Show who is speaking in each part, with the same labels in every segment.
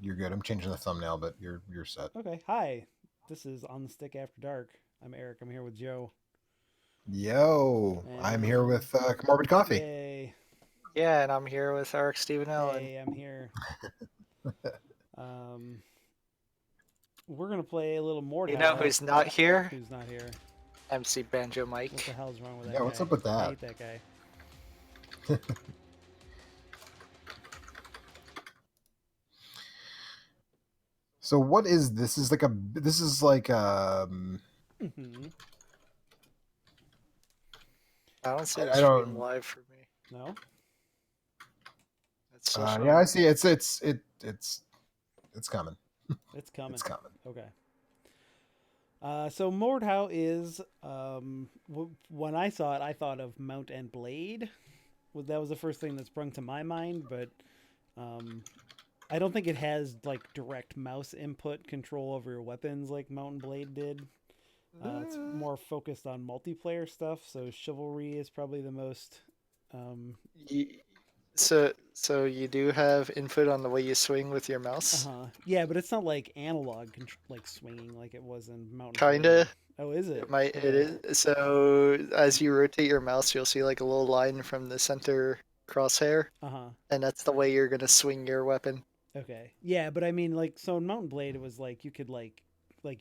Speaker 1: you're good. I'm changing the thumbnail, but you're set.
Speaker 2: Okay. Hi. This is On the Stick After Dark. I'm Eric. I'm here with Joe.
Speaker 1: Yo, I'm here
Speaker 2: And
Speaker 1: with Morbid Coffee.
Speaker 2: yay.
Speaker 3: Yeah, and I'm here with Eric Stephen Allen.
Speaker 2: Hey, I'm here. Um, we're gonna play a little Mordhau.
Speaker 3: You know who's not here?
Speaker 2: Who's not here?
Speaker 3: MC Banjo
Speaker 2: What
Speaker 3: Mike.
Speaker 2: the hell's wrong with that
Speaker 1: Yeah,
Speaker 2: guy?
Speaker 1: what's up with
Speaker 2: I
Speaker 1: that?
Speaker 2: hate that guy.
Speaker 1: So what is this? This is like
Speaker 2: Mm-hmm.
Speaker 3: I don't see
Speaker 1: I
Speaker 3: the stream
Speaker 1: don't
Speaker 3: live for me.
Speaker 2: No.
Speaker 3: It's still
Speaker 1: yeah, I
Speaker 3: showing.
Speaker 1: see. It's coming.
Speaker 2: It's coming.
Speaker 1: It's coming.
Speaker 2: Okay. So Mordhau is when I saw it, I thought of Mount and Blade. That was the first thing that sprung to my mind, but I don't think it has like direct mouse input control over your weapons like Mount and Blade did. It's more focused on multiplayer stuff, so Chivalry is probably the most.
Speaker 3: Ye- So you do have input on the way you swing with your mouse?
Speaker 2: Yeah, but it's not like analog, like swinging like it was in Mount and Blade.
Speaker 3: Kinda.
Speaker 2: Oh, is it?
Speaker 3: It might.
Speaker 2: Okay.
Speaker 3: It is. So as you rotate your mouse, you'll see like a little line from the center crosshair, and that's the way you're gonna swing your weapon.
Speaker 2: Okay. Yeah, but I mean, like, so in Mount and Blade, it was like you could like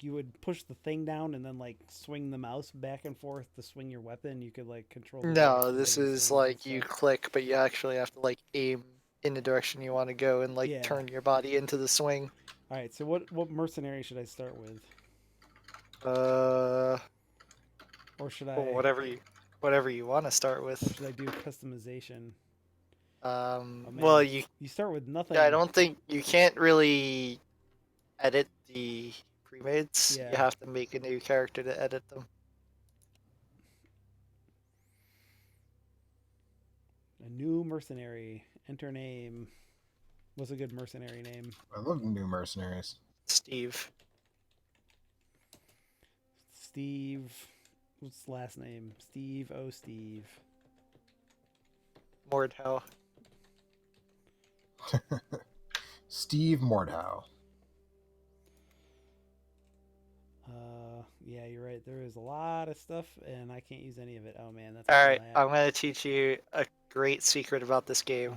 Speaker 2: you would push the thing down and then like swing the mouse back and forth to swing your weapon. You could like control. The
Speaker 3: No,
Speaker 2: direction
Speaker 3: this
Speaker 2: that you
Speaker 3: is
Speaker 2: swing and
Speaker 3: like you
Speaker 2: stuff.
Speaker 3: click, but you actually have to like aim in the direction you want to go and like
Speaker 2: Yeah.
Speaker 3: turn your body into the swing.
Speaker 2: All right. So what mercenary should I start with,
Speaker 3: Uh,
Speaker 2: or should I
Speaker 3: well, whatever you want to start with.
Speaker 2: should I do customization? Oh, man,
Speaker 3: Well, you
Speaker 2: start with nothing.
Speaker 3: I don't think you can't really edit the pre-mades.
Speaker 2: Yeah.
Speaker 3: You have to make a new character to edit them.
Speaker 2: A new mercenary. Enter name. What's a good mercenary name?
Speaker 1: I love new mercenaries.
Speaker 3: Steve.
Speaker 2: Steve. What's the last name? Steve. Oh, Steve.
Speaker 3: Mordhau.
Speaker 1: Steve Mordhau.
Speaker 2: Yeah, you're right. There is a lot of stuff, and I can't use any of it. Oh man, that's
Speaker 3: All right, I'm gonna teach you a great secret about this game.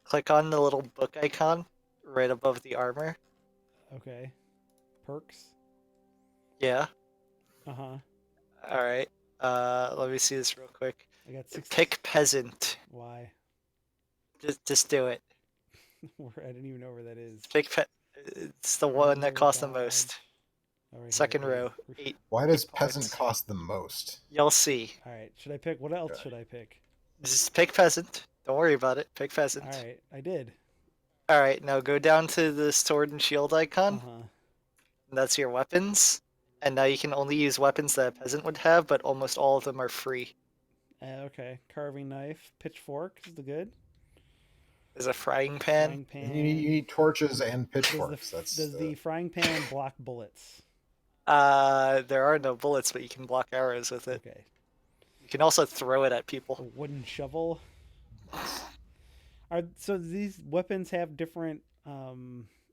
Speaker 3: Click on the little book icon right above the armor.
Speaker 2: Okay. Perks.
Speaker 3: Yeah.
Speaker 2: All
Speaker 3: right. Let me see this real quick.
Speaker 2: I got 6.
Speaker 3: Pick peasant.
Speaker 2: Why?
Speaker 3: Just do it.
Speaker 2: I didn't even know where that is.
Speaker 3: It's the one that costs the most.
Speaker 2: Right,
Speaker 3: second row. 8.
Speaker 1: Why does
Speaker 3: 8
Speaker 1: peasant
Speaker 3: points.
Speaker 1: cost the most?
Speaker 3: You'll see.
Speaker 2: All right. Should I pick? What else should I pick?
Speaker 3: Just pick peasant. Don't worry about it. Pick peasant.
Speaker 2: All right. I did.
Speaker 3: All right. Now go down to the sword and shield icon. That's your weapons. And now you can only use weapons that a peasant would have, but almost all of them are free.
Speaker 2: Okay. Carving knife. Pitchfork is the good.
Speaker 3: There's a frying pan.
Speaker 2: Frying pan.
Speaker 1: You need torches and pitchforks.
Speaker 2: Does the frying pan block bullets?
Speaker 3: There are no bullets, but you can block arrows with it.
Speaker 2: Okay.
Speaker 3: You can also throw it at people.
Speaker 2: A wooden shovel. So these weapons have different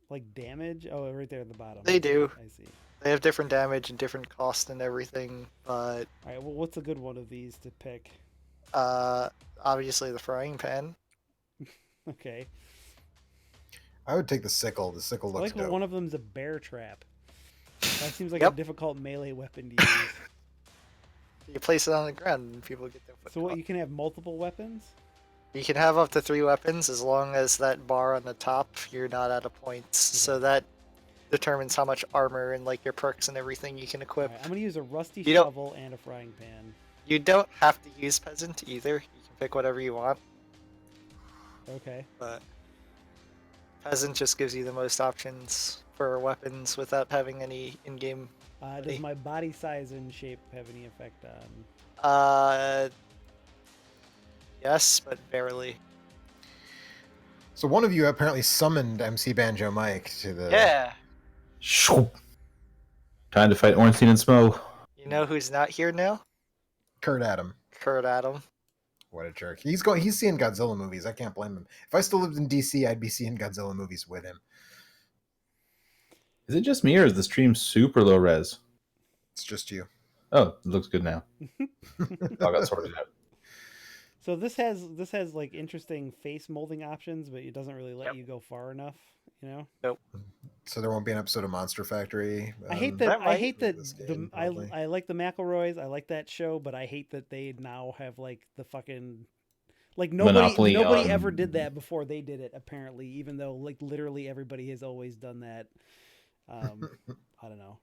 Speaker 2: like damage? Oh, right there at the bottom.
Speaker 3: They do.
Speaker 2: I see.
Speaker 3: They have different damage and different cost and everything, but
Speaker 2: all right. Well, what's a good one of these to pick?
Speaker 3: Obviously the frying pan.
Speaker 2: Okay.
Speaker 1: I would take the sickle. The sickle looks dope.
Speaker 2: One of them's a bear trap. That seems like
Speaker 3: Yep.
Speaker 2: a difficult melee weapon to use.
Speaker 3: You place it on the ground and people get their foot
Speaker 2: So what? You can have multiple weapons?
Speaker 3: You can have up to 3 weapons as long as that bar on the top you're not out of points.
Speaker 2: Okay.
Speaker 3: So that determines how much armor and like your perks and everything you can equip.
Speaker 2: Right, I'm gonna use a rusty shovel and a frying pan.
Speaker 3: You don't have to use peasant either. You can pick whatever you want.
Speaker 2: Okay.
Speaker 3: But peasant just gives you the most options for weapons without having any in-game.
Speaker 2: Does my body size and shape have any effect on?
Speaker 3: Yes, but barely.
Speaker 1: So one of you apparently summoned MC Banjo Mike to the.
Speaker 3: Yeah.
Speaker 4: Time to fight Ornstein and Smo.
Speaker 3: You know who's not here now?
Speaker 1: Kurt Adam.
Speaker 3: Kurt Adam.
Speaker 1: What a jerk. He's seeing Godzilla movies. I can't blame him. If I still lived in DC, I'd be seeing Godzilla movies with him.
Speaker 4: Is it just me or is the stream super low res?
Speaker 1: It's just you.
Speaker 4: Oh, it looks good now. All got sorted out.
Speaker 2: So this has like interesting face molding options, but it doesn't really let you go far enough. You know.
Speaker 3: Nope.
Speaker 1: So there won't be an episode of Monster Factory.
Speaker 2: I hate
Speaker 3: that
Speaker 2: that. I
Speaker 3: might
Speaker 2: hate that.
Speaker 1: this game, probably.
Speaker 2: I like the McElroys. I like that show, but I hate that they now have like the fucking like
Speaker 4: Monopoly
Speaker 2: nobody
Speaker 4: on-
Speaker 2: ever did that before they did it. Apparently, even though like literally everybody has always done that. I don't know.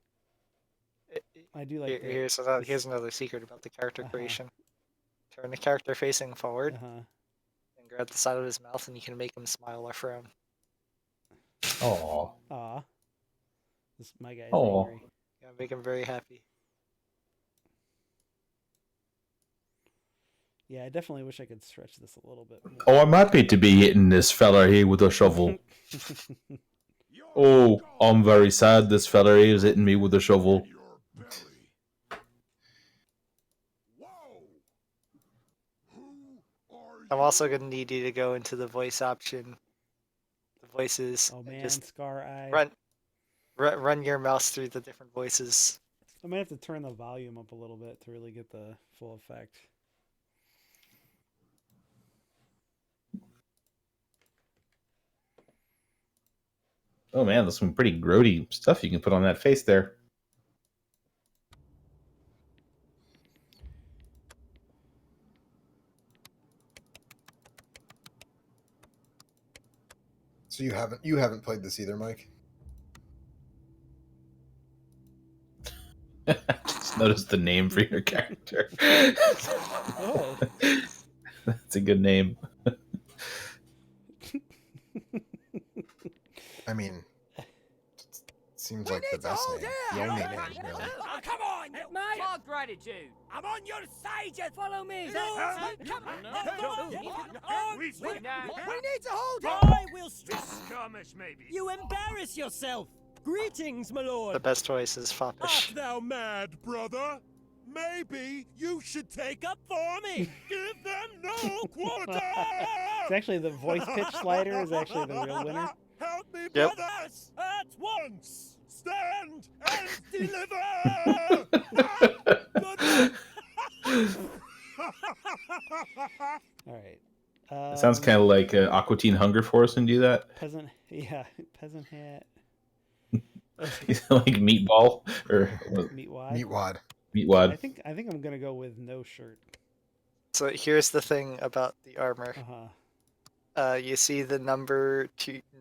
Speaker 2: I do like.
Speaker 3: Here's another secret about the character
Speaker 2: Uh-huh.
Speaker 3: creation. Turn the character facing forward
Speaker 2: Uh-huh.
Speaker 3: and grab the side of his mouth, and you can make him smile or frown.
Speaker 4: Oh,
Speaker 2: Aw. My guy's
Speaker 4: Aw.
Speaker 2: angry.
Speaker 3: Yeah, make him very happy.
Speaker 2: Yeah, I definitely wish I could stretch this a little bit more.
Speaker 4: oh, I'm happy to be hitting this fella here with a shovel. Oh, I'm very sad this fella here is hitting me with a shovel.
Speaker 3: I'm also gonna need you to go into the voice option, the voices,
Speaker 2: Oh
Speaker 3: and
Speaker 2: man,
Speaker 3: just
Speaker 2: Scar Eye.
Speaker 3: run your mouse through the different voices.
Speaker 2: I might have to turn the volume up a little bit to really get the full effect.
Speaker 4: Oh man, there's some pretty grody stuff you can put on that face there.
Speaker 1: So you haven't played this either, Mike?
Speaker 4: Just notice the name for your character.
Speaker 2: Oh.
Speaker 4: That's a good name.
Speaker 1: I mean, it seems like the best name. The only name, really.
Speaker 5: Oh, come on, mate! My gratitude. I'm on your side. Just follow me. No, come on. No.
Speaker 6: We
Speaker 5: We need to hold
Speaker 6: I will skirmish, maybe.
Speaker 5: You embarrass yourself. Greetings, my lord.
Speaker 3: The best voice is Foppish.
Speaker 6: Art thou mad, brother? Maybe you should take up for me. Give them no quarter.
Speaker 2: It's actually the voice pitch slider is actually the real winner.
Speaker 6: Help me,
Speaker 3: Yep.
Speaker 6: brothers, at once. Stand and deliver.
Speaker 2: All right.
Speaker 4: It sounds kind of like Aqua Teen Hunger Force and do that.
Speaker 2: Peasant. Yeah, peasant hat.
Speaker 4: Like Meatball or
Speaker 2: Meat wad.
Speaker 1: Meatwad.
Speaker 4: Meatwad.
Speaker 2: I think I'm gonna go with no shirt.
Speaker 3: So here's the thing about the armor.
Speaker 2: Uh-huh.
Speaker 3: You see the number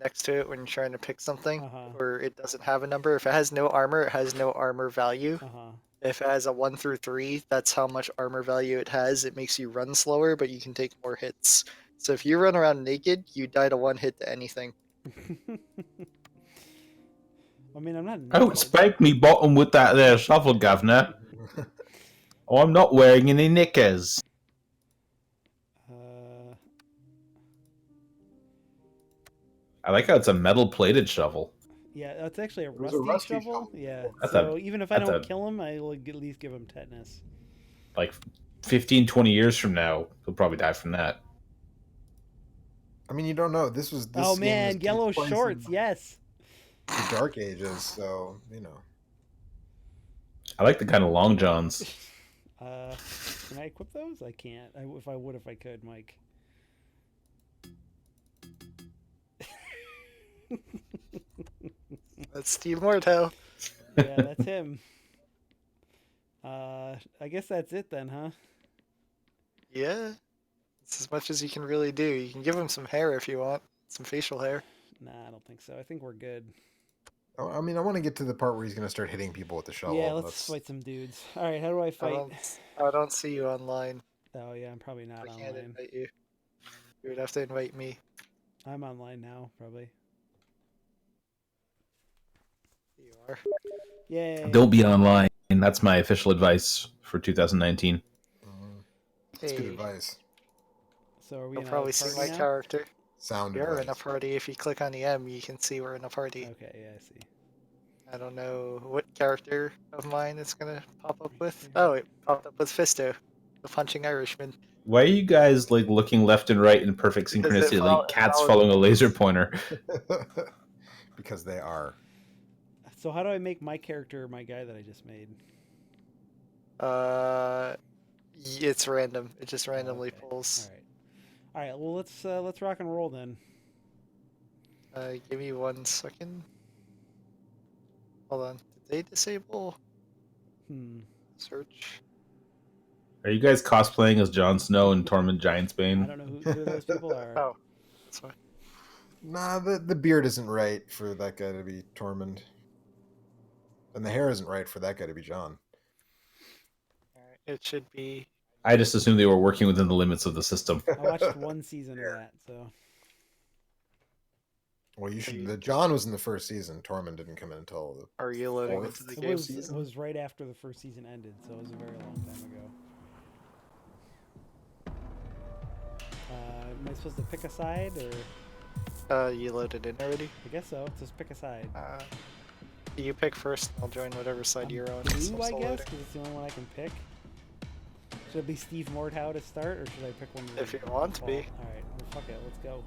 Speaker 3: next to it when you're trying to pick something,
Speaker 2: Uh-huh.
Speaker 3: or it doesn't have a number. If it has no armor, it has no armor value.
Speaker 2: Uh-huh.
Speaker 3: If it has a 1 through 3, that's how much armor value it has. It makes you run slower, but you can take more hits. So if you run around naked, you die to 1 hit to anything.
Speaker 2: I mean, I'm not.
Speaker 4: Don't
Speaker 2: naked.
Speaker 4: spank me bottom with that there shovel, governor. I'm not wearing any knickers. I like how it's a metal-plated shovel.
Speaker 2: Yeah, that's actually a
Speaker 1: It was a
Speaker 2: rusty,
Speaker 1: rusty
Speaker 2: shovel.
Speaker 1: shovel.
Speaker 2: Yeah.
Speaker 4: That's
Speaker 2: So
Speaker 4: a-
Speaker 2: even if I
Speaker 4: that's
Speaker 2: don't
Speaker 4: a-
Speaker 2: kill him, I'll at least give him tetanus.
Speaker 4: Like 15, 20 years from now, he'll probably die from that.
Speaker 1: I mean, you don't know. This
Speaker 2: Oh
Speaker 1: game
Speaker 2: man,
Speaker 1: takes
Speaker 2: yellow
Speaker 1: place
Speaker 2: shorts.
Speaker 1: in
Speaker 2: Yes.
Speaker 1: the Dark Ages, so you know.
Speaker 4: I like the kind of long johns.
Speaker 2: Can I equip those? I can't. If I could, Mike.
Speaker 3: That's Steve Mordhau.
Speaker 2: Yeah, that's him. I guess that's it then, huh?
Speaker 3: Yeah. It's as much as you can really do. You can give him some hair if you want. Some facial hair.
Speaker 2: Nah, I don't think so. I think we're good.
Speaker 1: I mean, I want to get to the part where he's going to start hitting people with the shovel.
Speaker 2: Yeah, let's fight some dudes. All right, how do I fight?
Speaker 3: I don't see you online.
Speaker 2: Oh yeah, I'm probably not
Speaker 3: I can't
Speaker 2: online.
Speaker 3: invite you. You would have to invite me.
Speaker 2: I'm online now, probably.
Speaker 3: You are.
Speaker 2: Yay.
Speaker 4: Don't be online. That's my official advice for 2019.
Speaker 1: That's good
Speaker 3: Hey.
Speaker 1: advice.
Speaker 2: So are we
Speaker 3: You'll
Speaker 2: in
Speaker 3: probably
Speaker 2: a
Speaker 3: see
Speaker 2: party
Speaker 3: my
Speaker 2: now?
Speaker 3: character.
Speaker 1: Sound
Speaker 3: You're in a
Speaker 1: advice.
Speaker 3: party. If you click on the M, you can see we're in a party.
Speaker 2: Okay, yeah, I see.
Speaker 3: I don't know what character of mine it's gonna pop up with. Oh, it popped up with Fisto, the punching Irishman.
Speaker 4: Why are you guys like looking left and right in perfect
Speaker 3: Because it
Speaker 4: synchronicity, like
Speaker 3: follow-
Speaker 4: cats
Speaker 3: follows-
Speaker 4: following a laser pointer?
Speaker 1: Because they are.
Speaker 2: So how do I make my character my guy that I just made?
Speaker 3: It's random. It just randomly
Speaker 2: Okay.
Speaker 3: pulls.
Speaker 2: All right. Well, let's rock and roll then.
Speaker 3: Give me 1 second. Hold on. Did they disable search?
Speaker 4: Are you guys cosplaying as Jon Snow and Tormund
Speaker 2: I
Speaker 4: Giantsbane?
Speaker 2: don't know who those people are.
Speaker 3: Oh, that's fine.
Speaker 1: Nah, the beard isn't right for that guy to be Tormund. And the hair isn't right for that guy to be John.
Speaker 3: Alright, it should be.
Speaker 4: I just assumed they were working within the limits of the system.
Speaker 2: I watched 1 season of that, so.
Speaker 1: Well, you should. The John was in the first season. Tormund didn't come in until the.
Speaker 3: Are you loading
Speaker 1: Fourth
Speaker 3: into the
Speaker 2: It
Speaker 3: game?
Speaker 2: was right after the first season ended, so it was a very long time ago. Am I supposed to pick a side, or
Speaker 3: You loaded in already?
Speaker 2: I guess so. Just pick a side.
Speaker 3: You pick first, and I'll join whatever side you're on. since I'm
Speaker 2: Blue, I
Speaker 3: still
Speaker 2: guess,
Speaker 3: loading.
Speaker 2: because it's the only one I can pick. Should it be Steve Mordhau to start, or should I pick one?
Speaker 3: If you want to be.
Speaker 2: All right, well, fuck it. Let's go.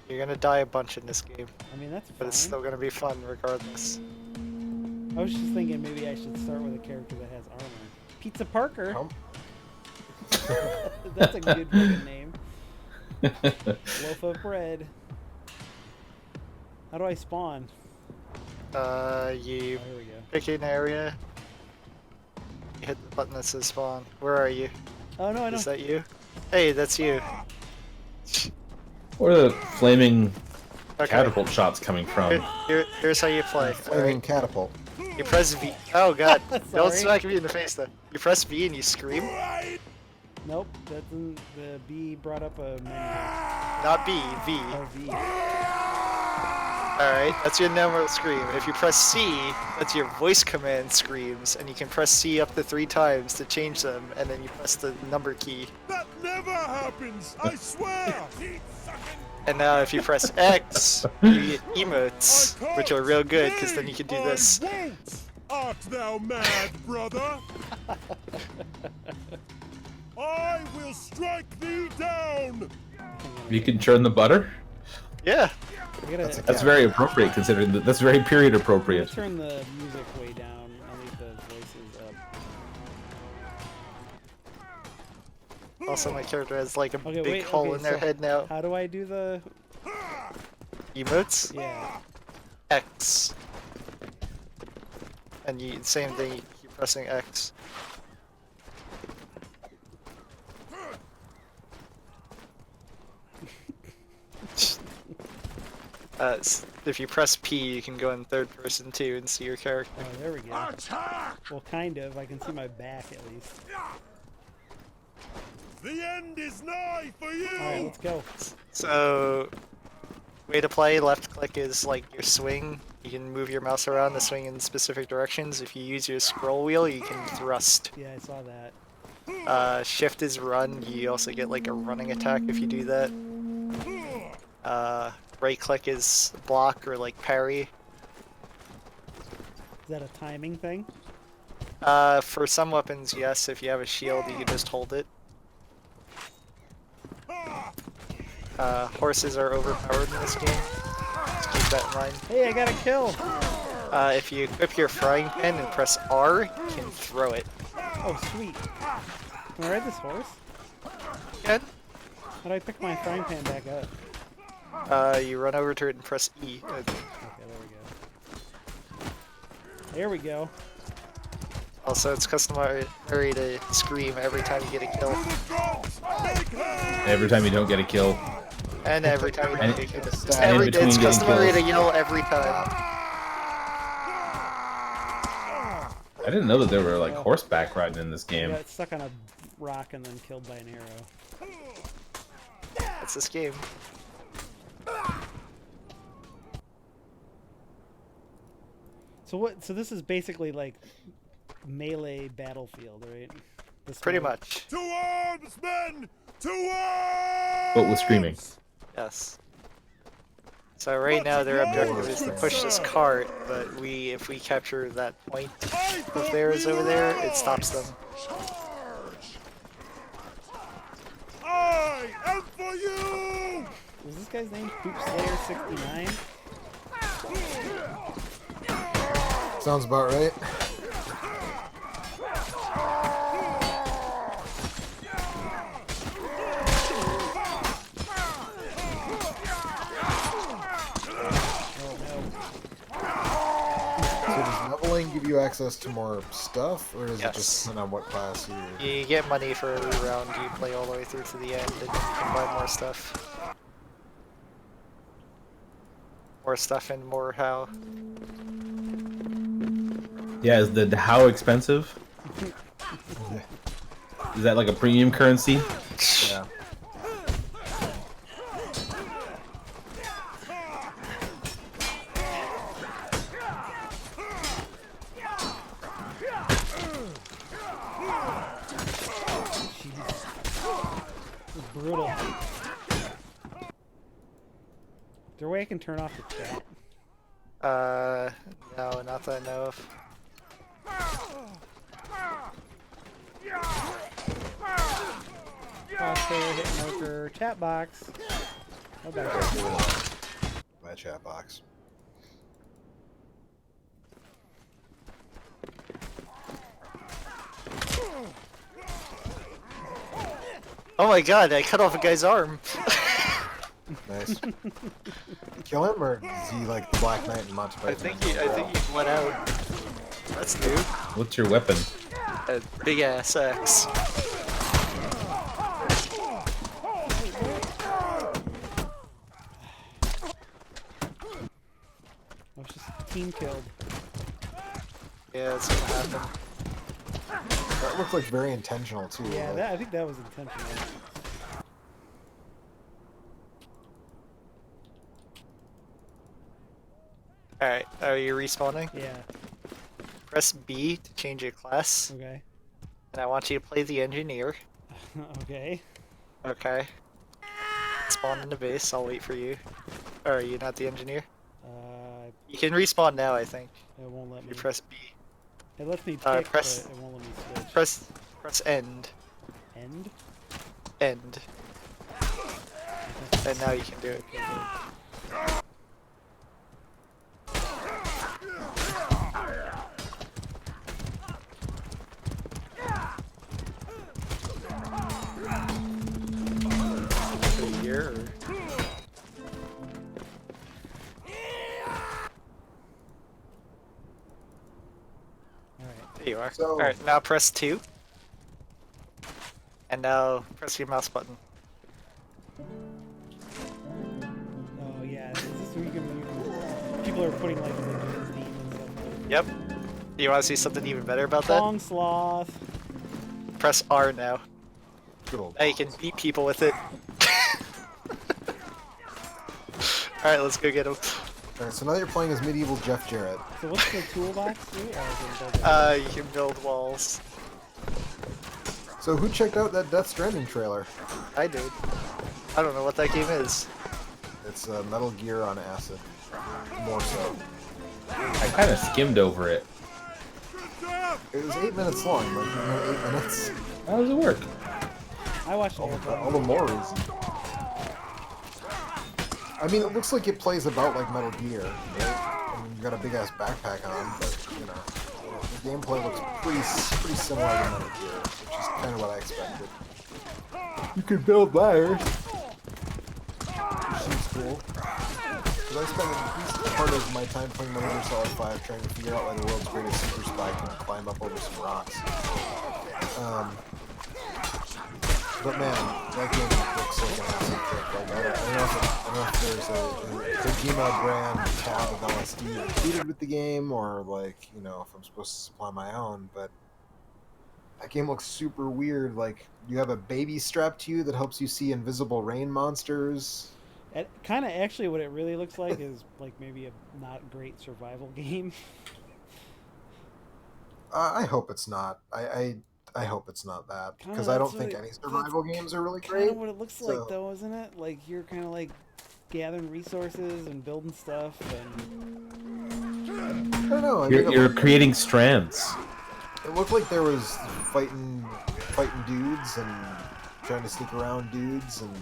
Speaker 3: You're gonna die a bunch in this game,
Speaker 2: I mean, that's
Speaker 3: but
Speaker 2: fine.
Speaker 3: it's still gonna be fun regardless.
Speaker 2: I was just thinking maybe I should start with a character that has armor. Pizza Parker.
Speaker 1: How-
Speaker 2: That's a good fucking name. Loaf of bread. How do I spawn?
Speaker 3: You
Speaker 2: Oh, here we go.
Speaker 3: pick an area. You hit the button that says spawn. Where are you?
Speaker 2: Oh no, I
Speaker 3: Is
Speaker 2: don't.
Speaker 3: that you? Hey, that's you.
Speaker 4: Where are the flaming
Speaker 3: Okay.
Speaker 4: catapult shots coming from?
Speaker 3: Here's how you play.
Speaker 1: Flaming catapult.
Speaker 3: You press V. Oh god. Don't
Speaker 2: Sorry.
Speaker 3: smack me in the face though. You press V and you scream.
Speaker 2: Nope, that didn't. The B brought up a menu.
Speaker 3: Not B, V.
Speaker 2: Oh, V.
Speaker 3: Alright, that's your normal scream. If you press C, that's your voice command screams, and you can press C up to 3 times to change them, and then you press the number key.
Speaker 6: That never happens, I swear!
Speaker 3: And now if you press X, you get emotes, which are real good, because then you can do this.
Speaker 6: I won't! Art thou mad, brother? I will strike thee down!
Speaker 4: You can churn the butter?
Speaker 3: Yeah.
Speaker 2: I gotta,
Speaker 4: That's very appropriate considering that that's very period
Speaker 2: I'm gonna
Speaker 4: appropriate.
Speaker 2: turn the music way down. I'll leave the voices up.
Speaker 3: Also, my character has like a
Speaker 2: Okay,
Speaker 3: big
Speaker 2: wait.
Speaker 3: hole
Speaker 2: Okay,
Speaker 3: in their
Speaker 2: so
Speaker 3: head now.
Speaker 2: how do I do the?
Speaker 3: Emotes?
Speaker 2: Yeah.
Speaker 3: X. And you same thing, you keep pressing X. If you press P, you can go in third person too and see your character.
Speaker 2: Oh, there we go.
Speaker 6: Attack!
Speaker 2: Well, kind of. I can see my back at least.
Speaker 6: The end is nigh for you!
Speaker 2: All right, let's go.
Speaker 3: So, way to play, left click is like your swing. You can move your mouse around to swing in specific directions. If you use your scroll wheel, you can thrust.
Speaker 2: Yeah, I saw that.
Speaker 3: Shift is run. You also get like a running attack if you do that. Right click is block or like parry.
Speaker 2: Is that a timing thing?
Speaker 3: For some weapons, yes. If you have a shield, you can just hold it. Horses are overpowered in this game. Just keep that in mind.
Speaker 2: Hey, I got a kill.
Speaker 3: If you equip your frying pan and press R, you can throw it.
Speaker 2: Oh, sweet. Can I ride this horse?
Speaker 3: Good.
Speaker 2: How do I pick my frying pan back up?
Speaker 3: You run over to it and press E.
Speaker 2: Okay, there we go.
Speaker 3: Also, it's customary to scream every time you get a kill.
Speaker 4: Every time you don't get a kill.
Speaker 3: And every time you don't get a kill. Just
Speaker 4: And in between
Speaker 3: it's
Speaker 4: getting
Speaker 3: customary
Speaker 4: kills.
Speaker 3: to yell every time.
Speaker 4: I didn't know that there were like horseback riding in this
Speaker 2: I
Speaker 4: game.
Speaker 2: got stuck on a rock and then killed by an arrow.
Speaker 3: That's this game.
Speaker 2: So what? So this is basically like melee battlefield, right? This
Speaker 3: Pretty
Speaker 2: one?
Speaker 3: much.
Speaker 6: To arms, men! To arms!
Speaker 4: But with screaming.
Speaker 3: Yes. So right now their objective is to push this cart, but if we capture that point of theirs over there, it stops them.
Speaker 6: I am for you!
Speaker 2: Was this guy's name Poop Slayer 69?
Speaker 1: Sounds about right. So does leveling give you access to more stuff, or does it
Speaker 3: Yes.
Speaker 1: just depend on what class you?
Speaker 3: You get money for every round you play all the way through to the end, and then you can buy more stuff. More stuff in Mordhau.
Speaker 4: Yeah, is the how expensive? Is that like a premium currency?
Speaker 1: Yeah.
Speaker 2: It's brutal. Is there a way I can turn off the chat?
Speaker 3: No, not that I know of.
Speaker 2: Crosshair, hit marker, chat box. Oh, back there.
Speaker 1: My chat box.
Speaker 3: Oh my god, I cut off a guy's arm!
Speaker 1: Nice. Kill him, or is he like the Black Knight and Monty
Speaker 3: I
Speaker 1: Python?
Speaker 3: think he went out. That's new.
Speaker 4: What's your weapon?
Speaker 3: A big ass axe.
Speaker 2: I was just team killed.
Speaker 3: Yeah, that's gonna happen.
Speaker 1: That looked like very intentional too.
Speaker 2: Yeah,
Speaker 1: like-
Speaker 2: that, I think that was intentional.
Speaker 3: Alright, are you respawning?
Speaker 2: Yeah,
Speaker 3: Press B to change your class,
Speaker 2: okay.
Speaker 3: and I want you to play the engineer.
Speaker 2: Okay.
Speaker 3: Okay. Spawn in the base, I'll wait for you. Or are you not the engineer? You can respawn now, I think.
Speaker 2: It won't let me.
Speaker 3: You press B.
Speaker 2: It lets me pick,
Speaker 3: press-
Speaker 2: but it won't let me switch.
Speaker 3: Press end.
Speaker 2: End?
Speaker 3: End. And now you can do it. A year or...
Speaker 2: Alright.
Speaker 3: There you are.
Speaker 1: So-
Speaker 3: Alright, now press 2. And now press your mouse button.
Speaker 2: Oh yeah, is this where you can people are putting like Legion's theme and stuff on it?
Speaker 3: Yep. You want to see something even better about that?
Speaker 2: Long sloth.
Speaker 3: Press R now.
Speaker 1: Good old
Speaker 3: Now you can beat people with it. Alright, let's go get him.
Speaker 1: Alright, so now you're playing as medieval Jeff Jarrett.
Speaker 2: So what's the toolbox do? Oh, it's in build
Speaker 3: You can build walls.
Speaker 1: So who checked out that Death Stranding trailer?
Speaker 3: I did. I don't know what that game is.
Speaker 1: It's Metal Gear on acid. More so.
Speaker 4: I kind of skimmed over it.
Speaker 1: It was 8 minutes long, like 8 minutes.
Speaker 4: How does it work?
Speaker 2: I watched the
Speaker 1: All
Speaker 2: whole
Speaker 1: the,
Speaker 2: thing.
Speaker 1: all the more reason. I mean, it looks like it plays about like Metal Gear, right? I mean, you got a big ass backpack on, but you know, the gameplay looks pretty similar to Metal Gear, which is kind of what I expected. You could build ladders, which seems cool. Because I spent at least part of my time playing Metal Gear Solid 5 trying to figure out why the world's greatest super spy can climb up over some rocks. But man, that game looks like an acid trip. Like, I don't know if there's a Kojima brand tab of LSD included with the game, or like, you know, if I'm supposed to supply my own, but that game looks super weird. Like, you have a baby strapped to you that helps you see invisible rain monsters.
Speaker 2: It kind of actually what it really looks like is like maybe a not great survival game.
Speaker 1: I hope it's not. I hope it's not that,
Speaker 2: Kinda
Speaker 1: because I don't
Speaker 2: that's
Speaker 1: think
Speaker 2: what
Speaker 1: any survival games are really
Speaker 2: Kind
Speaker 1: great.
Speaker 2: of what it looks
Speaker 1: so-
Speaker 2: like though, isn't it? Like you're kind of like gathering resources and building stuff and
Speaker 1: I don't know. I mean,
Speaker 4: You're creating strands.
Speaker 1: it looked like there was fighting dudes and trying to sneak around dudes, and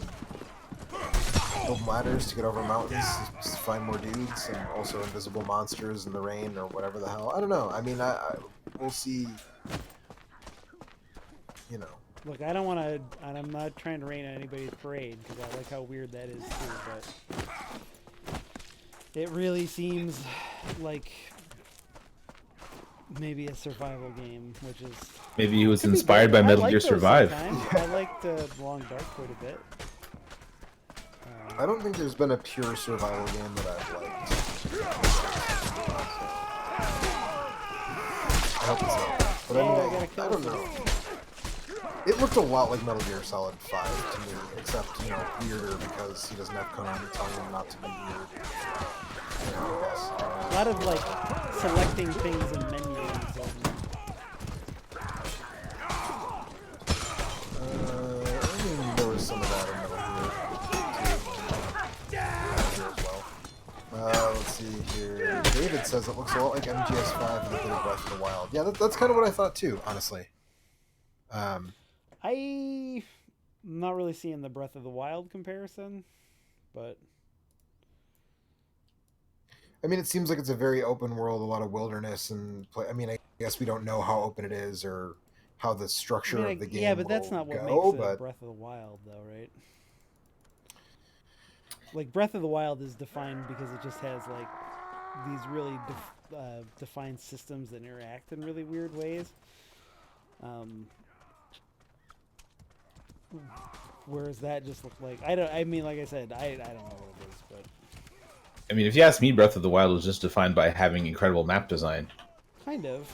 Speaker 1: build ladders to get over mountains, to find more dudes, and also invisible monsters in the rain or whatever the hell. I don't know. I mean, we'll see. You know.
Speaker 2: Look, I don't want to, and I'm not trying to rain on anybody's parade because I like how weird that is too, but it really seems like maybe a survival game, which is...
Speaker 4: Maybe he was
Speaker 2: could be
Speaker 4: inspired by
Speaker 2: good. I
Speaker 4: Metal
Speaker 2: like
Speaker 4: Gear
Speaker 2: those
Speaker 4: Survive.
Speaker 2: sometimes. I liked Long Dark quite a bit.
Speaker 1: I don't think there's been a pure survival game that I've liked. I hope it's not. But I don't know. It looked a lot like Metal Gear Solid 5 to me, except, you know, weirder because he doesn't have Konami telling him not to be weird. You know, I guess.
Speaker 2: A lot of, like, selecting things in menus.
Speaker 1: I mean, there was some of that in Metal Gear as well. Let's see here. David says it looks a lot like MGS5 and a bit of Breath of the Wild. Yeah, that's kind of what I thought too, honestly.
Speaker 2: I'm not really seeing the Breath of the Wild comparison, but...
Speaker 1: I mean, it seems like it's a very open world, a lot of wilderness, and I mean, I guess we don't know how open it is or how the structure of the game.
Speaker 2: Yeah, but that's not what
Speaker 1: go,
Speaker 2: makes it Breath of the Wild, though, right? Like, Breath of the Wild is defined because it just has, like, these really defined systems that interact in really weird ways. Whereas that just looked like... I mean, like I said, I don't know what it is, but...
Speaker 4: I mean, if you ask me, Breath of the Wild was just defined by having incredible map design.
Speaker 2: Kind of.